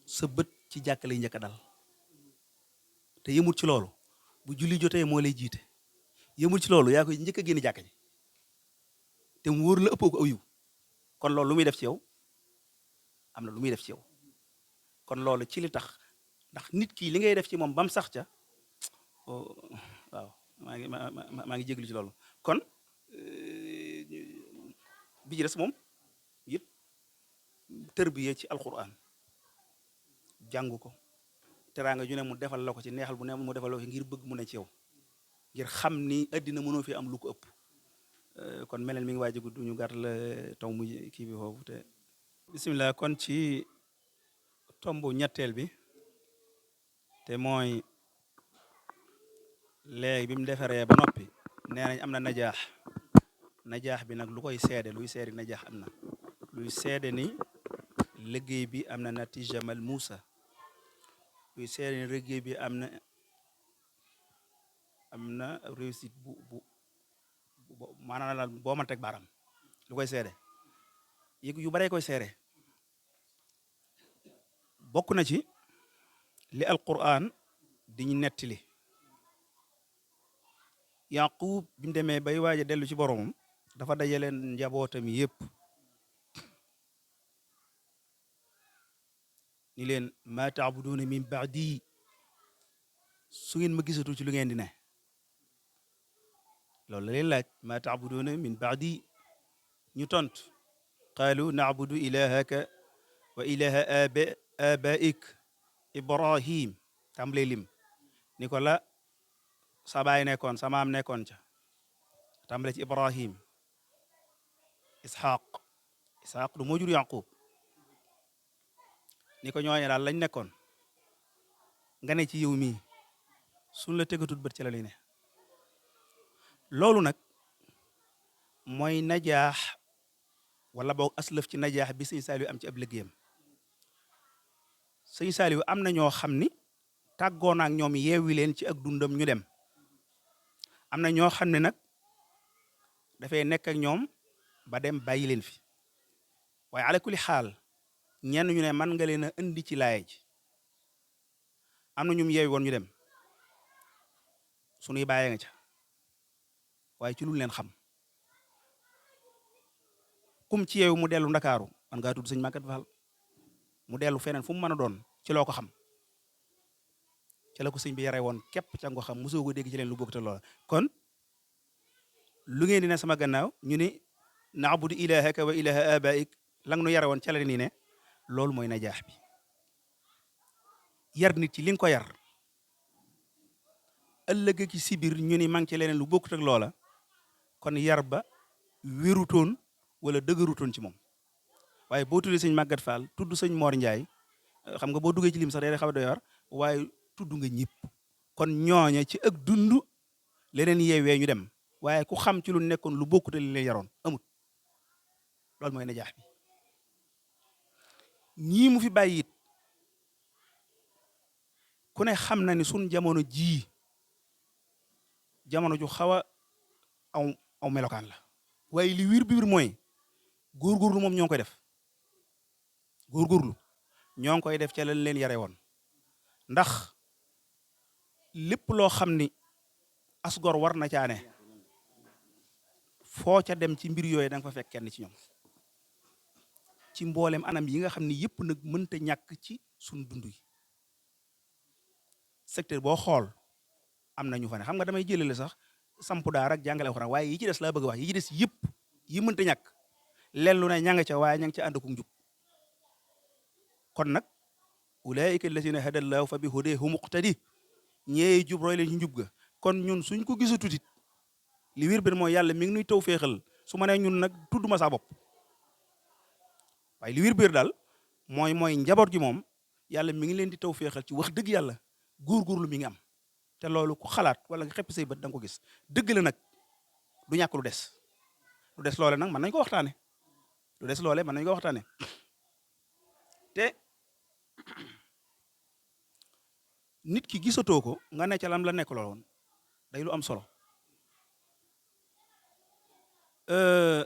sa bët ci jàkka lay njëkk a dal te yëmul ci loolu bu julli jotee moo lay jiite yëmul ci loolu yaa koy njëkk a génn jàkka ji te mu wóor la ëppoo ko aw yiw kon loolu lu muy def ci yow am na lu muy def ci yow kon loolu ci li tax ndax nit ki li ngay def ci moom bam sax ca waaw maa ngi jéglu ci loolu kon bi ci des moom it tërbiye ci alquran jàng ko teraanga ju ne mu defal la ko ci neexal bu ne mu defal la ko ngir bëgg mu ne ci yow ngir xam ni addina mënoo fi am lu ko ëpp kon meneen mi ngi waaj a gudd ñu gàtt la tomb kii bi foofu te bisimilah kon ci tomb ñetteel bi te mooy léegi bi mu defaree ba noppi nee nañ am na najaax bi nag lu koy seede luy seede najaax am na luy seede ni liggéey bi am na natija malmuusa luy seede ni liggéey bi am na réussite bu maanaam boo mën teg baaram lu koy seede yu baree koy seede bokk na ci li alquran di ñu nettali yaqub bi mu demee bay waaj a dellu ci boromam dafa dajaleen njabootam yépp ni leen ma taabuduuna min baadi su ngeen ma gisatu ci lu ngeen di ne loolu la leen laaj ma taabuduuna min baadi ñu tont qaalu nacbudu ilahaka wa ilaha abaik ibrahim tàmbalee lim ni ko la sa baay nekkoon sa maam nekkoon ca tàmbale ci ibrahim ishaq du moo jur yaqub ni ko ñooñe daal lañ nekkoon nga ne ci yow mii suñ la tegatut bët ci la luy ne loolu nag mooy najaax wala boog aslëf ci najaax bi sëñ Saaliw am ci ab liggéeyam sëñ Saaliw am na ñoo xam ni tàggoon ak ñoom yeewi leen ci ak dundam ñu dem am na ñoo xam ne nag dafay nekk ak ñoom ba dem bàyyi leen fi waaye ala kulli xaal ñenn ñu ne man nga leen a indi ci laaya ji am na ñum yeewi woon ñu dem sunuy bàyyee nga ca waaye ci lu leen xam kum ci yeewu mu dellu ndakaaru man ngaa tudd sëñ Maguette Fall mu dellu feneen fu mu mën a doon ci loo ko xam ci la ko sëñ bi yare woon képp ca nga xam mosoo ko dégg ci leen lu bokk te loola kon lu ngeen di ne sama gannaaw ñu ni naabudu ilahaka wa ilaha abaik lang nu yare woon ca la nii ne loolu mooy najaax bi yar nit ci li nga ko yar ëllëg ci sibir ñu ni mang ci leneen lu bokkut ak loola kon yar ba wérutoon wala dëgërutoon ci moom waaye boo tuddee sëñ Maguette Fall tudd sëñ Mor Ndiaye xam nga boo duggee ci lim sax day xaw a doy war waaye tudd nga ñëpp kon ñooña ci ak dund leneen yeewee ñu dem waaye ku xam ci lu nekkoon lu bokkut li leen yaroon amut loolu mooy najaax bi ñii mu fi bàyyi it ku ne xam na ni sun jamono jii jamono ju xaw a aw melokaan la waaye li wir bi wir mooy góorgóorlu moom ñoo ngi koy def góorgóorlu ñoo ngi koy def ca lañ leen yare woon ndax lépp loo xam ni asgor war na caane foo ca dem ci mbir yooyu da nga fa fekk kenn ci ñoom ci mboolem anam yi nga xam ni yëpp nag mënta ñàkk ci suñ dund yi secteur boo xool am na ñu fa ne xam nga damay jëlale sax samp daara ak jàngale alxuraan waaye yi ci des laa bëgg wax yi ci des yëpp yi mënta ñàkk leen lu ne ña nga ca waaye ña nga ca ànd ku njub kon nag ulaayika allazina hadallahu fa bi hudahu muqtadi ñeey jub roy leen ci njub ga kon ñun suñ ko gisa tutit li wér benn mooy yàlla mi ngi nuy taw féexal su ma nee ñun nag tudduma saa bopp waaye li wér béer daal mooy njaboot gi moom yàlla mi ngi leen di taw féexal ci wax dëgg yàlla góorgóorlu mi ngi am te loolu ku xalaat wala nga xepp say bët da nga ko gis dëgg la nag du ñàkk lu des loole nag mën nañ ko waxtaane lu des loole mën nañ ko waxtaane te nit ki gisatoo ko nga ne ca lam la nekk lool woon day lu am solo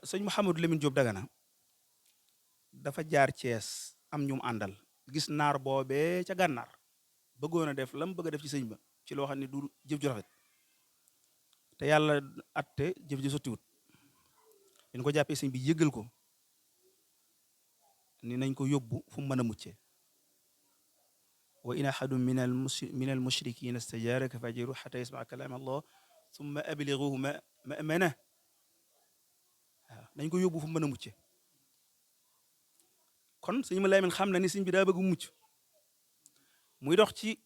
sëñ Mouhamadou Lamine Diop Dagana dafa jaar Thiès am ñum àndal gis naar boobee ca gànnaar bëggoon a def lam bëgg a def ci sëñ ba ci loo xam ne du jëf ju rafet te yàlla atte jëf ji sottiwut dañ ko jàppee sëñ bi yëgal ko ni nañ ko yóbbu fu mu mën a muccee wa in ahadun min al mushrikina stajaraka fajiru xata yasmaa kalaam allah summa abliguhu ma'mana waaw nañ ko yóbbu fu mu mën a muccee kon sëñ ma Lamin xam na ni sëñ bi daa bëgg mucc muy dox ci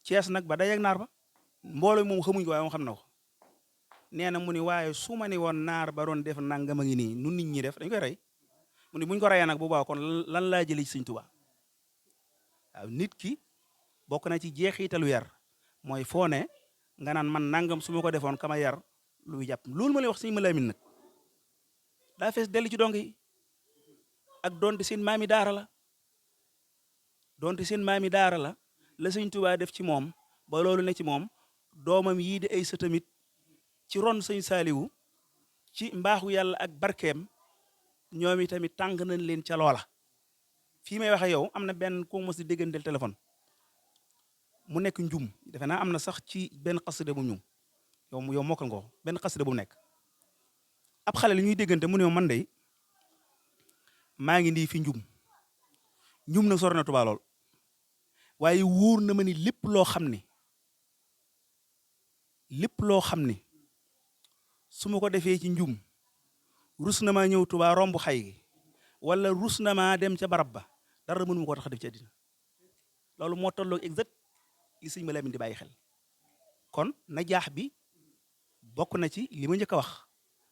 Cees nag ba dayeeg naar ba mbooloo moom xamuñ ko waaye moom xam na ko nee na mu ni waaye su ma ni woon naar ba doon def nangam a ngi nii nu nit ñi def dañ koy rey mu ni buñ ko reyee nag bu baax kon lan laa jëlee ci sëñ Tuubaa waaw nit ki bokk na ci jeexitalu yar mooy foo ne nga naan man nangam su ma ko defoon kama yar luy jàpp loolu ma lay wax sëñ ma Lamin nag daa fees dellu ci dong yi ak donte seen maami daara la sëñ Tuubaa def ci moom ba loolu ne ci moom doomam yii di ay sëtamit ci ron sëñ Saaliwu ci mbaaxu yàlla ak barkeem ñoom i tamit tàng nañ leen ca loola fii may waxe yow am na benn ku mos di dégganteel téléphone mu nekk njum defe naa am na sax ci benn xasida bu ñum yow mokkal nga ko benn xasida bu nekk ab xale li ñuy déggante mu ne man de maa ngi nii fi njum nag sor na Tuubaa lool waaye wóor na ma ni lépp loo xam ni su ma ko defee ci njum rus na maa ñëw Tuubaa romb xay gi wala rus na maa dem ca barab ba dara mënu ma ko tax def ci àddina loolu moo tolloo exact li sëñ ma Lamin di bàyyi xel kon najaax bi bokk na ci li ma njëkk a wax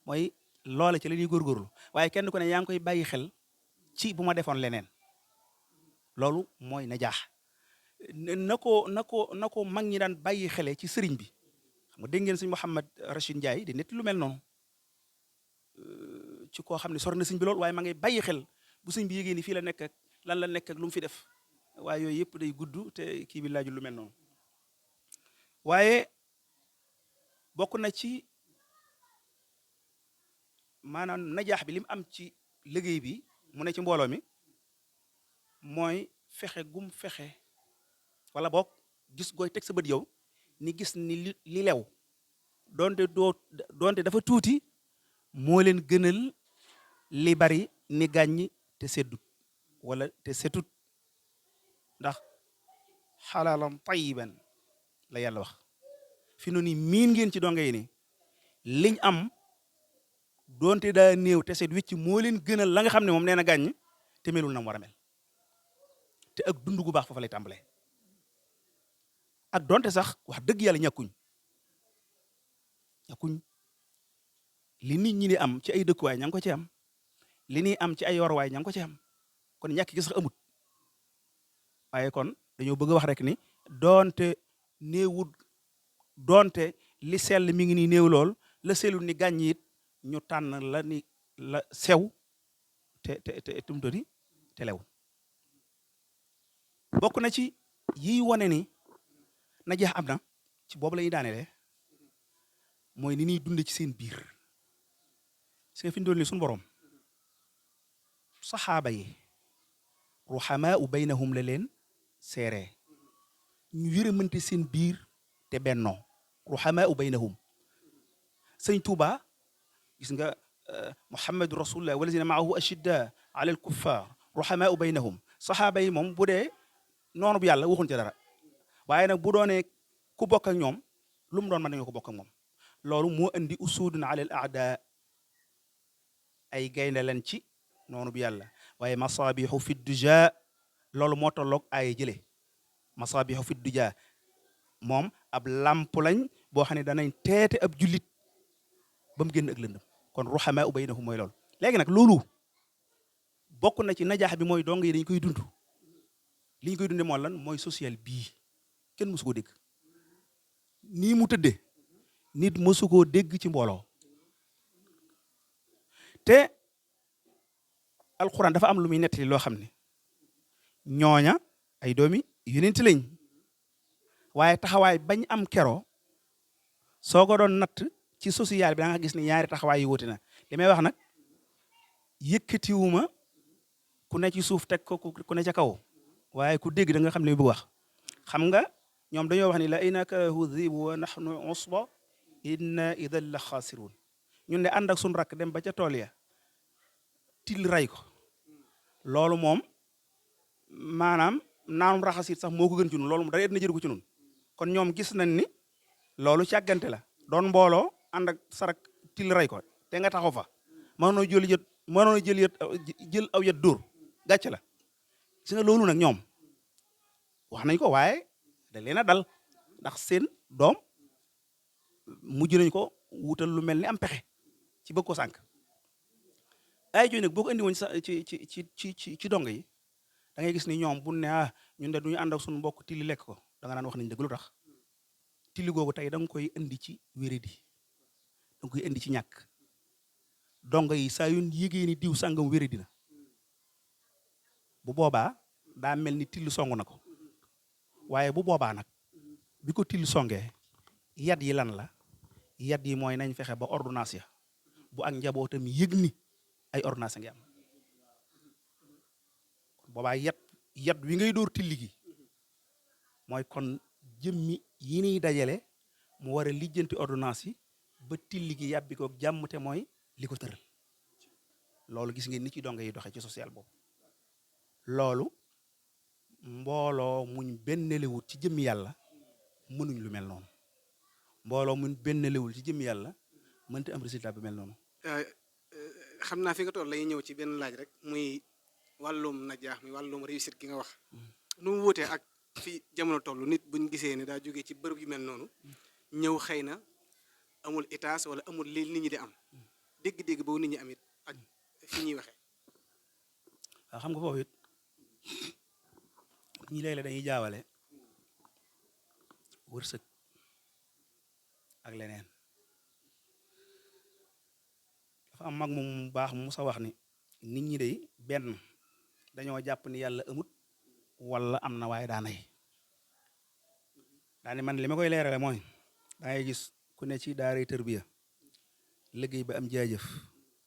mooy loola ci la ñuy góorgóorlu waaye kenn ku ne yaa ngi koy bàyyi xel ci bu ma defoon leneen loolu mooy najaax na ko mag ñi daan bàyyi xele ci sëriñ bi xam nga dégg ngeen sëñ Mouhamad Rachid Ndiaye di nett lu mel noonu ci koo xam ne sor na sëñ bi lool waaye ma ngay bàyyi xel bu sëñ bi yégée ni fii la nekk ak lan la nekk ak lu mu fi def waaye yooyu yëpp day gudd te kii bi laajul lu mel noonu waaye bokk na ci maanaam najaax bi li mu am ci liggéey bi mu ne ci mbooloo mi mooy fexe gum fexe wala boog gis gooy teg sa bët yow ni gis ni li lew doonte dafa tuuti moo leen gënal li bari ni gàññ te seddut wala te setut ndax xalaalan tayiban la yàlla wax fi nu ni miin ngeen ci donge yi ni liñ am doonte daa néew te seet wicc moo leen gënal la nga xam ne moom nee na gàññ te melul na mu war a mel te ak dund gu baax foofa lay tàmbalee ak doonte sax wax dëgg yàlla ñàkkuñ li nit ñi di am ci ay dëkkuwaay ña ngi ko ci am li ñuy am ci ay yorwaay ña ngi ko ci am kon ñàkk gi sax amut waaye kon dañoo bëgg a wax rek ni doonte néewut doonte li sell mi ngi nii néew lool la sellul ni gàññ it ñu tànn la ni la sew te tumtori te lew bokk na ci yiy wane ni na jeex am na ci boobu la ñuy daanelee mooy ni ñuy dunde ci seen biir si nga fi ñu doon ni suñu borom saxaaba yi ruhamaa u baynahum la leen seeree ñu yërëmante seen biir te bennoo ruhamaa u baynahum sëñ Tuuba gis nga muhammadu rasulullah walazina maahu ashidda ala alkuffar ruhamaa u baynahum saxaaba yi moom bu dee noonu bu yàlla waxuñ ci dara waaye nag bu doonee ku bokk ak ñoom lu mu doon mën nañoo ko bokk ak moom loolu moo indi usudun ala al aada ay gaynde leen ci noonu bu yàlla waaye masabixu fi duja loolu moo tolloog ay jële masabixu fi duja moom ab làmp lañ boo xam ne danañ teete ab jullit ba mu génn ak lëndëm kon ruhamaa u baynahum mooy loolu léegi nag loolu bokk na ci najaax bi mooy dong yi dañ koy dund li ñu koy dunde mooy lan mooy social bii kenn mësu koo dégg nii mu tëddee nit mësu koo dégg ci mbooloo te alxuraan dafa am lu muy nettali loo xam ne ñooña ay doomi yonent lañ waaye taxawaay bañ am kero soo ko doon natt ci social bi da nga gis ni ñaari taxawaay yi wuute na li may wax nag yëkkatiwuma ku ne ci suuf teg ko ku ne ca kaw waaye ku dégg da nga xam ne bu wax xam nga ñoom dañoo wax ni la inakahu dhibu wa nahnu usba inna idan la xaasirun ñun de ànd ak suñu rakk dem ba ca tool ya til ray ko loolu moom maanaam naanum raxasit sax moo ko gën ci nun loolu moom dara et na jëru ko ci nun kon ñoom gis nañ ni loolu càggante la doon mbooloo ànd ak sarak til ray ko te nga taxaw fa mënoo jël aw yat dóor gàcce la gis nga loolu nag ñoom wax nañ ko waaye da leen a dal ndax seen doom mujj nañ ko wutal lu mel ni am pexe ci bëgg ko sànq ay jooy nag boo ko andi woon ci dong yi da ngay gis ni ñoom bu ne ñun de duñu ànd ak suñu mbokk tilli lekk ko da nga naan wax nañ dëgg lu tax tilli googu tey da nga koy indi ci wéradi da nga koy indi ci ñàkk dong yi saa yu yégée ni diw sàngam wéradi na bu boobaa daa mel ni till song na ko waaye bu boobaa nag bi ko till songee yat yi lan la yat yi mooy nañ fexe ba ordonnance ya bu ak njabootam yëg ni ay ordonnance ngi am boobaa yat wi ngay dóor tilli gi mooy kon jëmmi yi niy dajale mu war a lijjanti ordonnance yi ba tilli gi yàbbi ko jàmm te mooy li ko tëral loolu gis ngeen ni ci donga yi doxee ci social boobu loolu mbooloo muñ bennelewut ci jëmmi yàlla mënuñ lu mel noonu mbooloo muñ bennelewul ci jëmmi yàlla mënta am résultat bi mel noonu. xam naa fi nga toll lay ñëw ci benn laaj rek muy wàllum najaax mi wàllum réussite gi nga wax nu mu wutee ak fi jamono toll nit buñ gisee ne daa jógee ci bërëb yu mel noonu ñëw xëy na amul étage wala amul li nit ñi di am dégg-dégg boobu nit ñi amit ak fi ñuy waxee. waaw xam nga foofu it ñi léeg-léeg dañuy jaawale wërsëg ak leneen dafa am mag mu baax mu sa wax ni nit ñi day benn dañoo jàpp ni yàlla amut wala am na waaye daanay daani man li ma koy leerale mooy dangay gis ku ne ci daaray tërbiya liggéey ba am jaajëf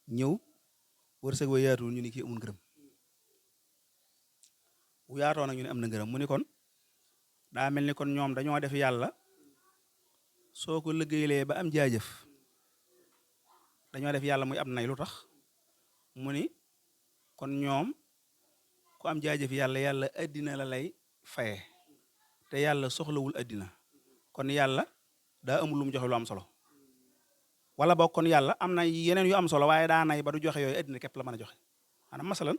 ñëw wërsëg wa yaatuwul ñu ni kii amul ngërëm bu yaatoo nag ñu ne am na ngërëm mu ni kon daa mel ni kon ñoom dañoo def yàlla soo ko liggéeylee ba am jaajëf dañoo def yàlla muy am nay lu tax mu ni kon ñoom ku am jaajëf yàlla addina la lay faye te yàlla soxlawul addina kon yàlla daa amul lu mu joxe lu am solo wala boog kon yàlla am na yeneen yu am solo waaye daa nay ba du joxe yooyu addina képp la mën a joxe maanaam masalan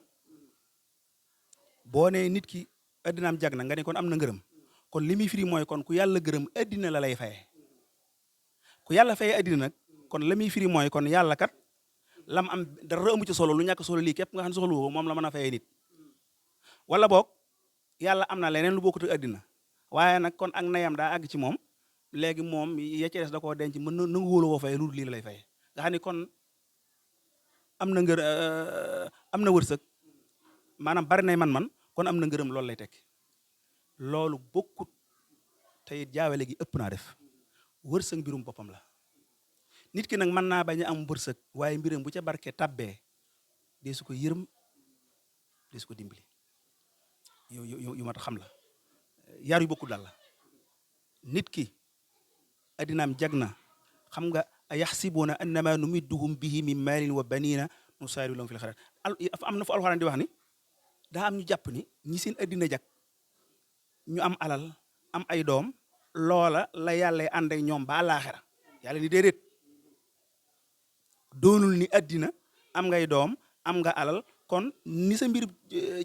boo nee nit ki addinaam jag na nga ne kon am na ngërëm kon li muy firi mooy kon ku yàlla gërëm addina la lay faye ku yàlla faye addina nag kon la muy firi mooy kon yàlla kat lam am dara amu ci solo lu ñàkk solo lii képp nga xam ne soxla woo moom la mën a fayee nit wala boog yàlla am na leneen lu bokkut ak addina waaye nag kon ak nayam daa àgg ci moom léegi moom ya ca des da koo denc mën na nangu wóolu koo fayee lu lii la lay fayee nga xam ne kon am na am na wërsëg maanaam bari nay man-man kon am na ngërëm loolu lay tekki loolu bokkut tey jaawale gi ëpp naa def wërsëg mbirum boppam la nit ki nag mën naa bañ a am wërsëg waaye mbiram bu ca barke tabbee dee su ko yërëm dee su ko dimbali yu mat xam la yar yu bokkut daal la nit ki addinaam jag na xam nga a yaxsibuuna annama numidduhum bihi min maalin wa banina nusaari'u lahum fil xayraat am na fu alxuraan di wax ni daa am ñu jàpp ni ñi seen addina jag ñu am alal am ay doom loola la yàlla ànd ak ñoom ba àllaaxira yàlla ni déedéet doonul ni addina am ngay doom am nga alal kon ni sa mbir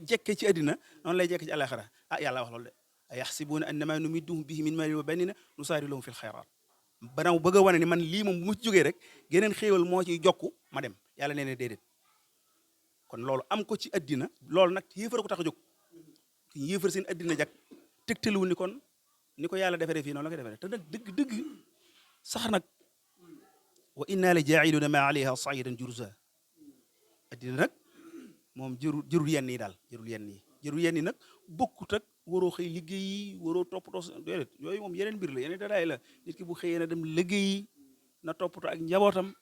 jekke ci addina noonu lay jekke ci àllaaxira yàlla wax loolu de a yaxsibuuna annama numidduhum bihi min maalin wa banina nusaari'u lahum fil xayraat banaw bëgg a wane ni man lii moom bu mu ci jógee rek geneen xéewal moo ciy jokku ma dem yàlla nee na déedéet kon loolu am ko ci addina loolu nag yéefar ko tax a jóg ki yéefar seen addina jag tegtaluwu ni kon ni ko yàlla defaree fii noonu la ko defaree te nag dëgg sax nag wa inna la jaa'iluuna maa alayha sa'idan juruza addina nag moom jërul yenn yi daal jërul yenn yi nag bokkut ak waroo xëy liggéeyi waroo toppatoo déedéet yooyu moom yeneen mbir la yeneen dadaay la nit ki bu xëyee na dem liggéeyi na toppatoo ak njabootam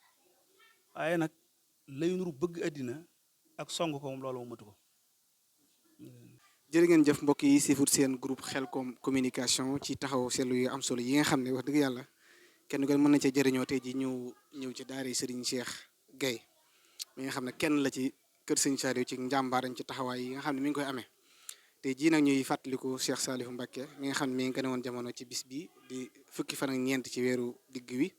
waaye nag lay nuru bëgg addina ak song ko moom loolu moom matu ko. jërë ngeen jëf mbokk yi siifut seen groupe Khelcom communication ci taxaw seetlu yu am solo yi nga xam ne wax dëgg yàlla kenn ko mën na cee jëriñoo tey ji ñëw ci daara Serigne Cheikh Gueye mi nga xam ne kenn la ci kër Serigne Saliou ci njàmbaarañ ci taxawaay yi nga xam ne mi ngi koy amee tey jii nag ñuy fàttaliku Cheikh Saliou Mbacké mi nga xam ne mi ngi gane woon jamono ci bis bi di fukki fan ak ñeent ci weeru digg wi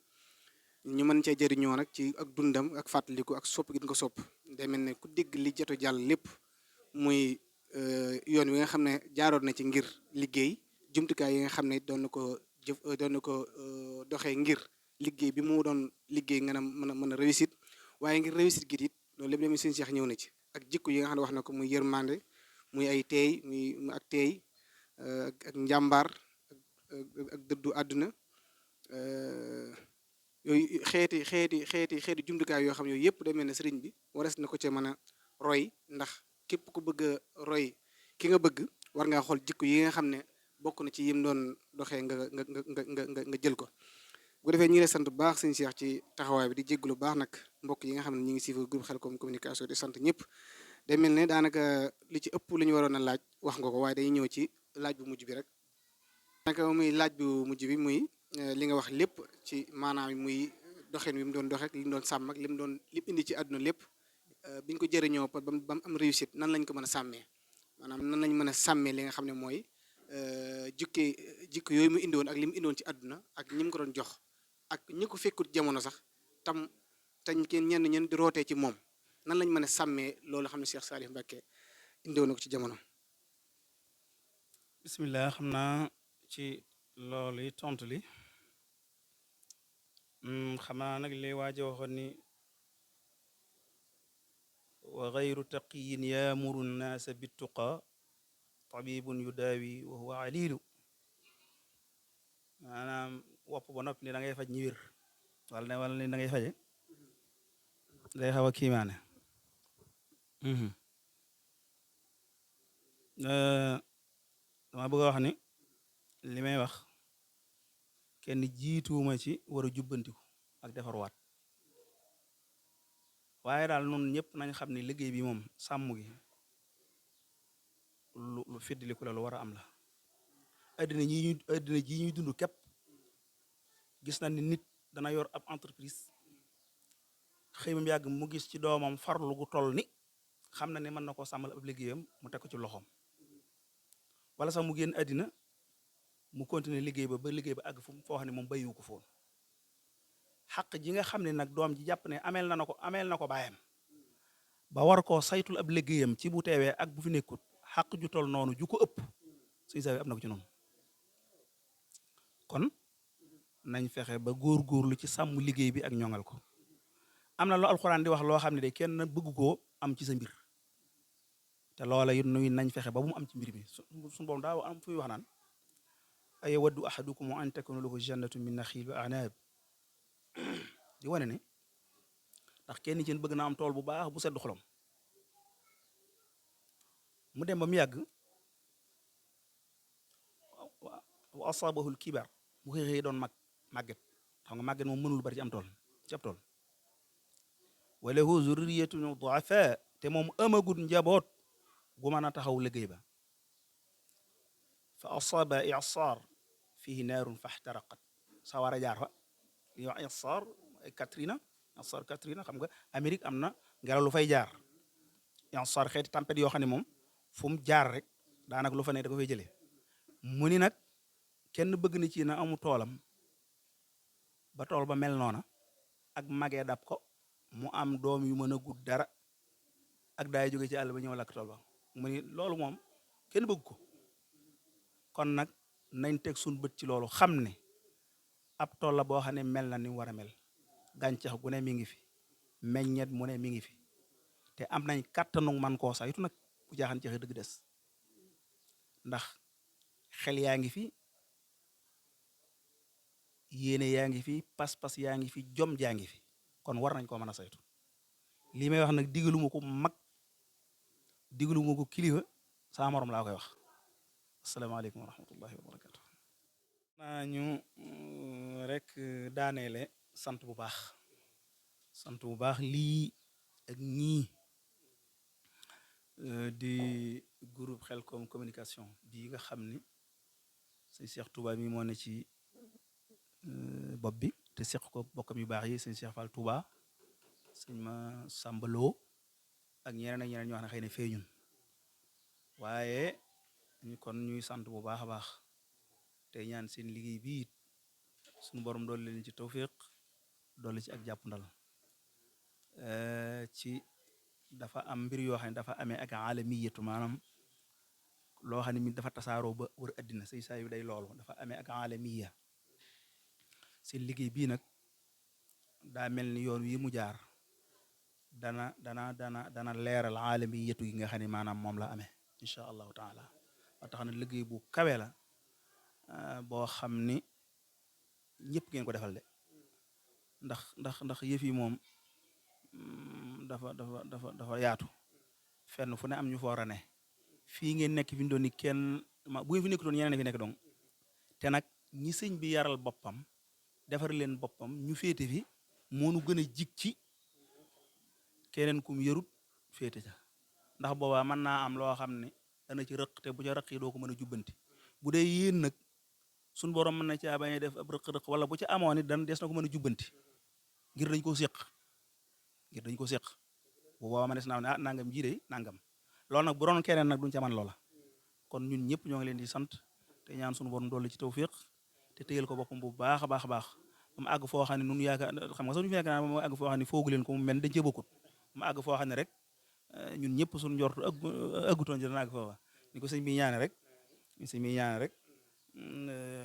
ñu mën cee jëriñoo nag ci ak dundam ak fàttaliku ak sopp gi ko sopp day mel ne ku dégg li joto jàll lépp muy yoon wi nga xam ne jaaroon na ci ngir liggéey jumtukaay yi nga xam ne doon na ko doxee ngir liggéey bi mu doon liggéey nga mën a réussite waaye ngir réussite gi it loolu lépp Serigne Cheikh ñëw na ci ak jikko yi nga xam ne wax na ko muy yërmande muy ay teey muy ak teey ak njàmbaar ak dëddu àdduna yooyu xeeti jumtukaay yoo xam ne yooyu yëpp day mel ne sëriñ bi waras na ko ca mën a roy ndax képp ku bëgg a roy ki nga bëgg war ngaa xool jikko yi nga xam ne bokk na ci yim doon doxee nga jël ko bu ko defee ñu ngi lay sant bu baax sëñ Cheikh ci taxawaay bi di jégalu baax nag mbokk yi nga xam ne ñu ngi suivre groupe Khelcom communication di sant ñëpp day mel ne daanaka li ci ëpp li ñu waroon a laaj wax nga ko waaye dañuy ñëw ci laaj bu mujj bi rek daanaka muy laaj bu mujj bi muy li nga wax lépp ci maanaam muy doxin wi mu doon doxee li mu doon sàmm ak li mu indi ci àdduna lépp biñ ko jëriñoo ba mu am réussite nan lañ ko mën a sàmmee maanaam nan lañ mën a sàmmee li nga xam ne mooy jikko yooyu mu indi woon ak li mu indi woon ci àdduna ak ñi mu ko doon jox ak ñi ko fekkut jamono sax tañ kenn ñenn di rootee ci moom nan lañ mën a sàmmee loolu xam ne Cheikh Saliou Mbacké indi woon na ko ci jamono. bismillah xam naa ci loolu yi tontu li xam naa nag li waajo waxoon ni wa gayru taqiyin yaamuru nnaasa bittuqa tabibun yudaawi wa huwa alilu maanaam wopp ba noppi ni da ngay faj ñi wér wala ni da ngay faje day xaw a kiimaane dama bëgg a wax ni li may wax kenn jiituuma ci war a jubbantiku ak defarwaat waaye daal noonu ñëpp nañ xam ne liggéey bi moom sàmm gi lu feddliku la lu war a am la addina ji ñuy dund képp gis na ni nit dana yor ab entreprise xëy mam yàgg mu gis ci doomam farlu gu toll ni xam na ne mën na koo sàmmal ab liggéeyam mu teg ko ci loxoom wala sax mu génn addina mu continuer liggéey ba liggéey ba àgg foo xam ne moom bayiwu ko foon xaq ji nga xam ne nag doom ji jàpp ne ameel na ko baayam ba war koo saytul ab liggéeyam ci bu teewee ak bu fi nekkut xaq ju tol noonu ju ko ëpp suñu sawi am na ko ci noonu kon nañ fexe ba góor-góorlu ci sàmm liggéey bi ak ñoŋal ko am na lu alxuraan di wax loo xam ne de kenn bëgg koo am ci sa mbir te loola it nuy nañ fexe ba bu mu am ci mbir mi suñu borom daa am fu muy wax naan ay waddu ahadukum an takuna lahu jannatu min naxiil wa anaab di wane ne ndax kenn ci bëgg na am tool bu baax bu sedd xolom mu dem ba mu yàgg wa asabahul kibar bu xëy doon màgget xam nga màgget moom mënul bari ci ab tool wa lahu zurriyatun duafa te moom amagut njaboot gu mën a taxaw liggéey ba fa asaba i'sar fihi naarun faxtaraqat sawara jaar fa li wax i'sar Katrina xam nga Amérique am na ngelaw lu fay jaar i'sar xeeti tempête yoo xam ne moom fu mu jaar rek daanaka lu fa ne da ko fay jëlee mu ni nag kenn bëgg na ci na amu toolam ba tool ba mel noona ak magee dab ko mu am doom yu mën a gudd dara ak daay jóge ci àll ba ñëw lakk tool ba mu ni loolu moom kenn bëgg ko kon nag nañ teg suñ bët ci loolu xam ne ab tool la boo xam ne mel na ni mu war a mel gàncax gu ne mi ngi fi meññet mu ne mi ngi fi te am nañ kàttanu man koo saytu nag bu jaaxan cexe dëgg des ndax xel yaa ngi fi yéene yaa ngi fi pas-pas yaa ngi fi jom jaa ngi fi kon war nañ koo mën a saytu lii may wax nag digaluma ko mag digaluma ko kilifa sama morom laa koy wax asalaamaaleykum wa rahmatullahi wa barakatu naa ñu rek daaneele sant bu baax lii ak ñii di groupe Khelcom communication bii nga xam ni sëñ Cheikh Touba mi moo ne ci bopp bi te seq ko bokkam yu baax yi sëñ Cheikh Fall Touba sëñ ma Sambaloo ak ñeneen ñoo xam ne xëy na feeñun waaye kon ñuy sant bu baax a baax te ñaan seen liggéey bi it suñu borom doole leen ci tawfiq doole ci ak jàppandal ci dafa am mbir yoo xam ne dafa amee ak alamiyatu maanaam loo xam ne mi dafa tasaaroo ba wër addina say saa yu day loolu dafa amee ak alamiya seen liggéey bii nag daa mel ni yoon wi mu jaar dana leeral alamiyatu gi nga xam ne maanaam moom la amee incha allahu taala ba tax na liggéey bu kawe la boo xam ni ñëpp ngeen ko defal de ndax yëf yi moom dafa yaatu fenn fu ne am ñu fa war a ne fii ngeen nekk fi ñu doon ni kenn bu ngeen fi nekk doon ñeneen fi nekk doon te nag ñi sëñ bi yaral boppam defar leen boppam ñu féete fi moonu gën a jig ci keneen kum yarut féete ca ndax boobaa mën naa am loo xam ne dana ci rëq te bu ca rëq yi doo ko mën a jubbanti bu dee yéen nag suñ borom mën na caa bañ a def ab rëq-rëq wala bu ca amoon it dan des na ko mën a jubbanti ngir dañ ko séq bu boobaa ma des naa ne nangam ji de nangam loolu nag bu doon keneen nag duñ ca man loola kon ñun ñëpp ñoo ngi leen di sant te ñaan suñu borom dolli ci tawfiq te téyel ko boppam bu baax a baax a baax ba mu àgg foo xam ne nun yaakaar xam nga sax ñu fi yaakaar mu àgg foo xam ne foogu leen ko mu mel dañ cee bokkut mu àgg foo xam ne rek ñun ñëpp suñu njortu ëggutoon ci dana àgg foofa ni ko sëñ bi ñaane rek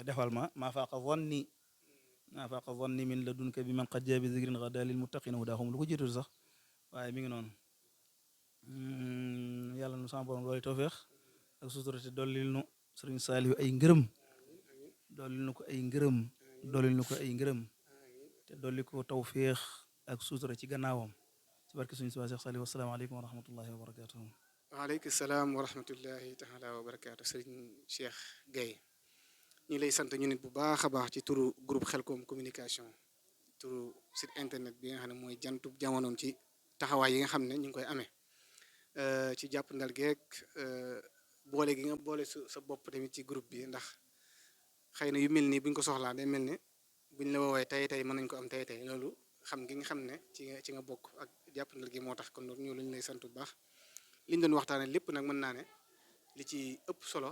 defal ma faaqa zanni min ladunka bi man qad jaa bi zikrin ghadaa lil muttaqina hudaa xum lu ko jiitu sax waaye mi ngi noonu yàlla nu sama borom doole tawfeex ak sutura te dollil nu sëriñ Saalihu ay ngërëm dollil nu ko ay ngërëm te dolli ko tawfeex ak sutura ci gannaawam ci barke suñu Cheikh Saalihu wasalaamaaleykum wa rahmatullahi wa barakatuhu waaleykum salaam wa rahmatullahi taala wa barakaatu sëriñ Cheikh Gueye ñu lay sant ñu nit bu baax a baax ci turu groupe Khelcom communication turu site internet bi nga xam ne mooy jantub jamonoom ci taxawaay yi nga xam ne ñu ngi koy amee ci jàpp ndal geeg boole gi nga boole sa bopp tamit ci groupe bi ndax xëy na yu mel nii buñ ko soxlaa day mel ne buñ la woowee tey mën nañ ko am tey loolu xam gi nga xam ne ci nga bokk ak jàpp ndal gi moo tax kon loolu ñu lañ lay sant bu baax liñ doon waxtaane lépp nag mën naa ne li ci ëpp solo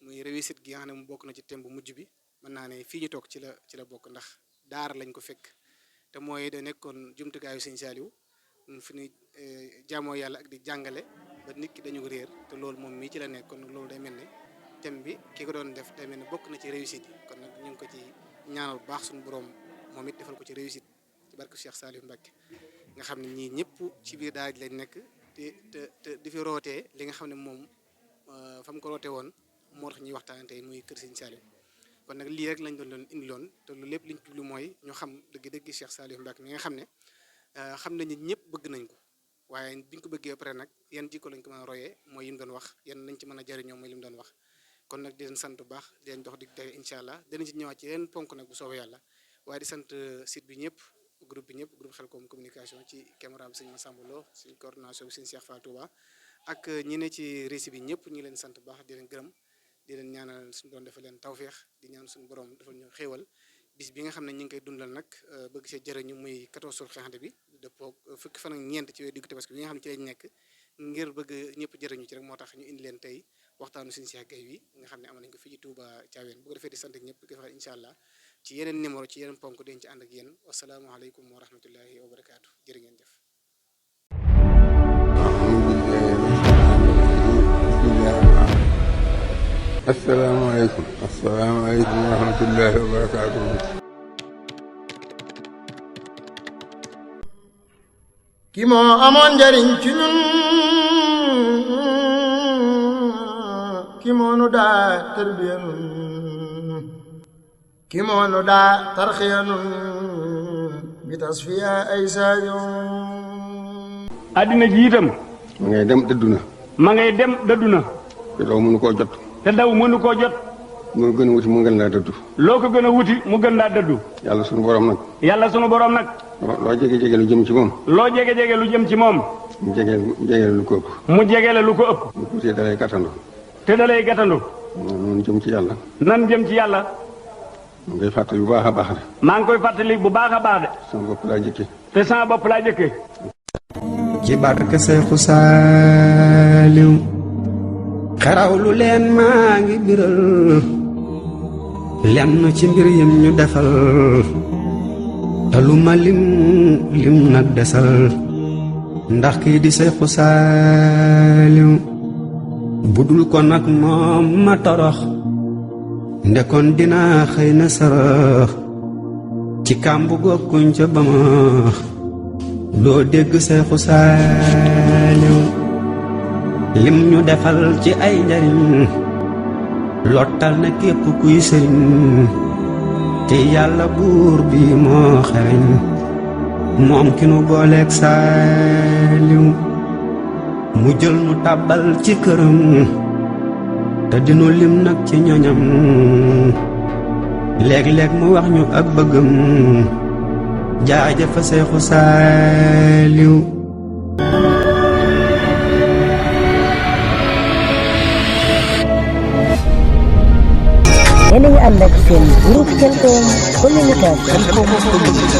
muy réussite gi nga xam ne mu bokk na ci thème bu mujj bi mën naa ne fii ñu toog ci la bokk ndax daara lañ ko fekk te mooy da nekkoon jumtukaayu Sëñ Saaliw fi ñuy jaamoo yàlla ak di jàngale ba nit ki dañu réer te loolu moom mii ci la nekk kon loolu day mel ne thème bi ki ko doon def day mel ne bokk na ci réussite yi kon nag ñu ngi ko ci ñaanal bu baax suñu borom moom it defal ko ci réussite ci barke Cheikh Saliou Mbacké nga xam ne ñii ñëpp ci biir daara ji lañ nekk te di fi rootee li nga xam ne moom fa mu ko rootee woon moo tax ñuy waxtaan tey muy kër Sëñ Saliou kon nag lii rek lañ doon indiloon te loolu lépp liñ jublu mooy ñu xam dëgg-dëgg Cheikh Saliou Mbacké mi nga xam ne xam nañu ñëpp bëgg nañ ko waaye biñ ko bëggee après nag yan jikko lañ ko mën a royee mooy yim doon wax yan nañ ci mën a jëriñoo mooy lim doon wax kon nag di leen sant bu baax di leen jox dig tey incha allah dinañ ci ñëwaat ci yeneen ponk nag bu soobee yàlla waaye di sant site bi ñëpp groupe bi ñëpp groupe Khelcom communication ci caméra bi sëñ Massamba Lo suñ coordination bi sëñ Cheikh Fall Touba ak ñi ne ci récit bi ñëpp ñu ngi leen sant bu baax di leen gërëm di leen ñaanal suñu borom defal leen tawféex di ñaan suñu borom defal ñu xéewal bis bi nga xam ne ñu ngi koy dundal nag bëgg see jërëñu muy 14 sul xeexante bi dëppoo fukki fan ak ñeent ci weer diggu Tabaski bi nga xam ne ci lañ nekk ngir bëgg ñëpp jërëñu ci rek moo tax ñu indi leen tey waxtaanu Sëñ Cheikh Gueye wi nga xam ne am nañ ko fii ci Touba Thiawéne bu ko defee di sant ñëpp di ko defal incha allah ci yeneen numéro ci yeneen ponk dañ ci ànd ak yéen wasalaamaaleykum wa rahmatullahi wa barakaatu jërë ngeen jëf. asalaamaaleykum wa rahmatullahi wa barakaatu. ki moo amoon njariñ ci ñun ki moo nu daa tarbiya nun ki moo nu daa tarxiya nun bi tasfiya ay saayoon addina ji itam ma ngay dem dëddu na. ma ngay dem dëddu na. te daw mënu koo jot. te daw mënu koo jot. moo gën a wuti mu gën laa dëddu. loo ko gën a wuti mu gën laa dëddu. yàlla sunu borom nag. yàlla sunu borom nag. loo jege-jege lu jëm ci moom. loo jege-jege lu jëm ci moom. mu jege lu ko ëpp. mu jegele lu ko ëpp. mu tuuti dalay gàttandu. te dalay gàttandu. noonu jëm ci yàlla. nan jëm ci yàlla. mu ngay fàttali bu baax a baax de. maa ngi koy fàttali bu baax a baax de. sama bopp laa jëkke. te sama bopp laa jëkke. ci barke Seexu Saaliw xarawlu leen maa ngi biral lenn ci mbir yim ñu defal te lu ma lim nag desal ndax kii di Seexu Saaliw budul ko nag moom ma torox ndekon dina xëy na sarax ci kàmbu gokkuñ ca ba ma doo dégg Seexu Saaliw lim ñu defal ci ay njariñ lottal na képp kuy sëriñ te yàlla buur bi moo xereñ moom ki nu booleeg Saaliw mu jël nu tàbbal ci këram te dinu lim nag ci ñoñam léeg-léeg mu wax ñu ak bëggam jaajëfa Seexu Saaliw yéen a ngi ànd ak seen groupe Khelcom communication.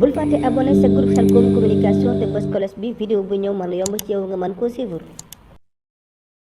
bul fàtte abonné sa groupe Khelcom communication te bës cloche bi vidéo bu ñëw mën a yomb ci yow nga mën koo suivre.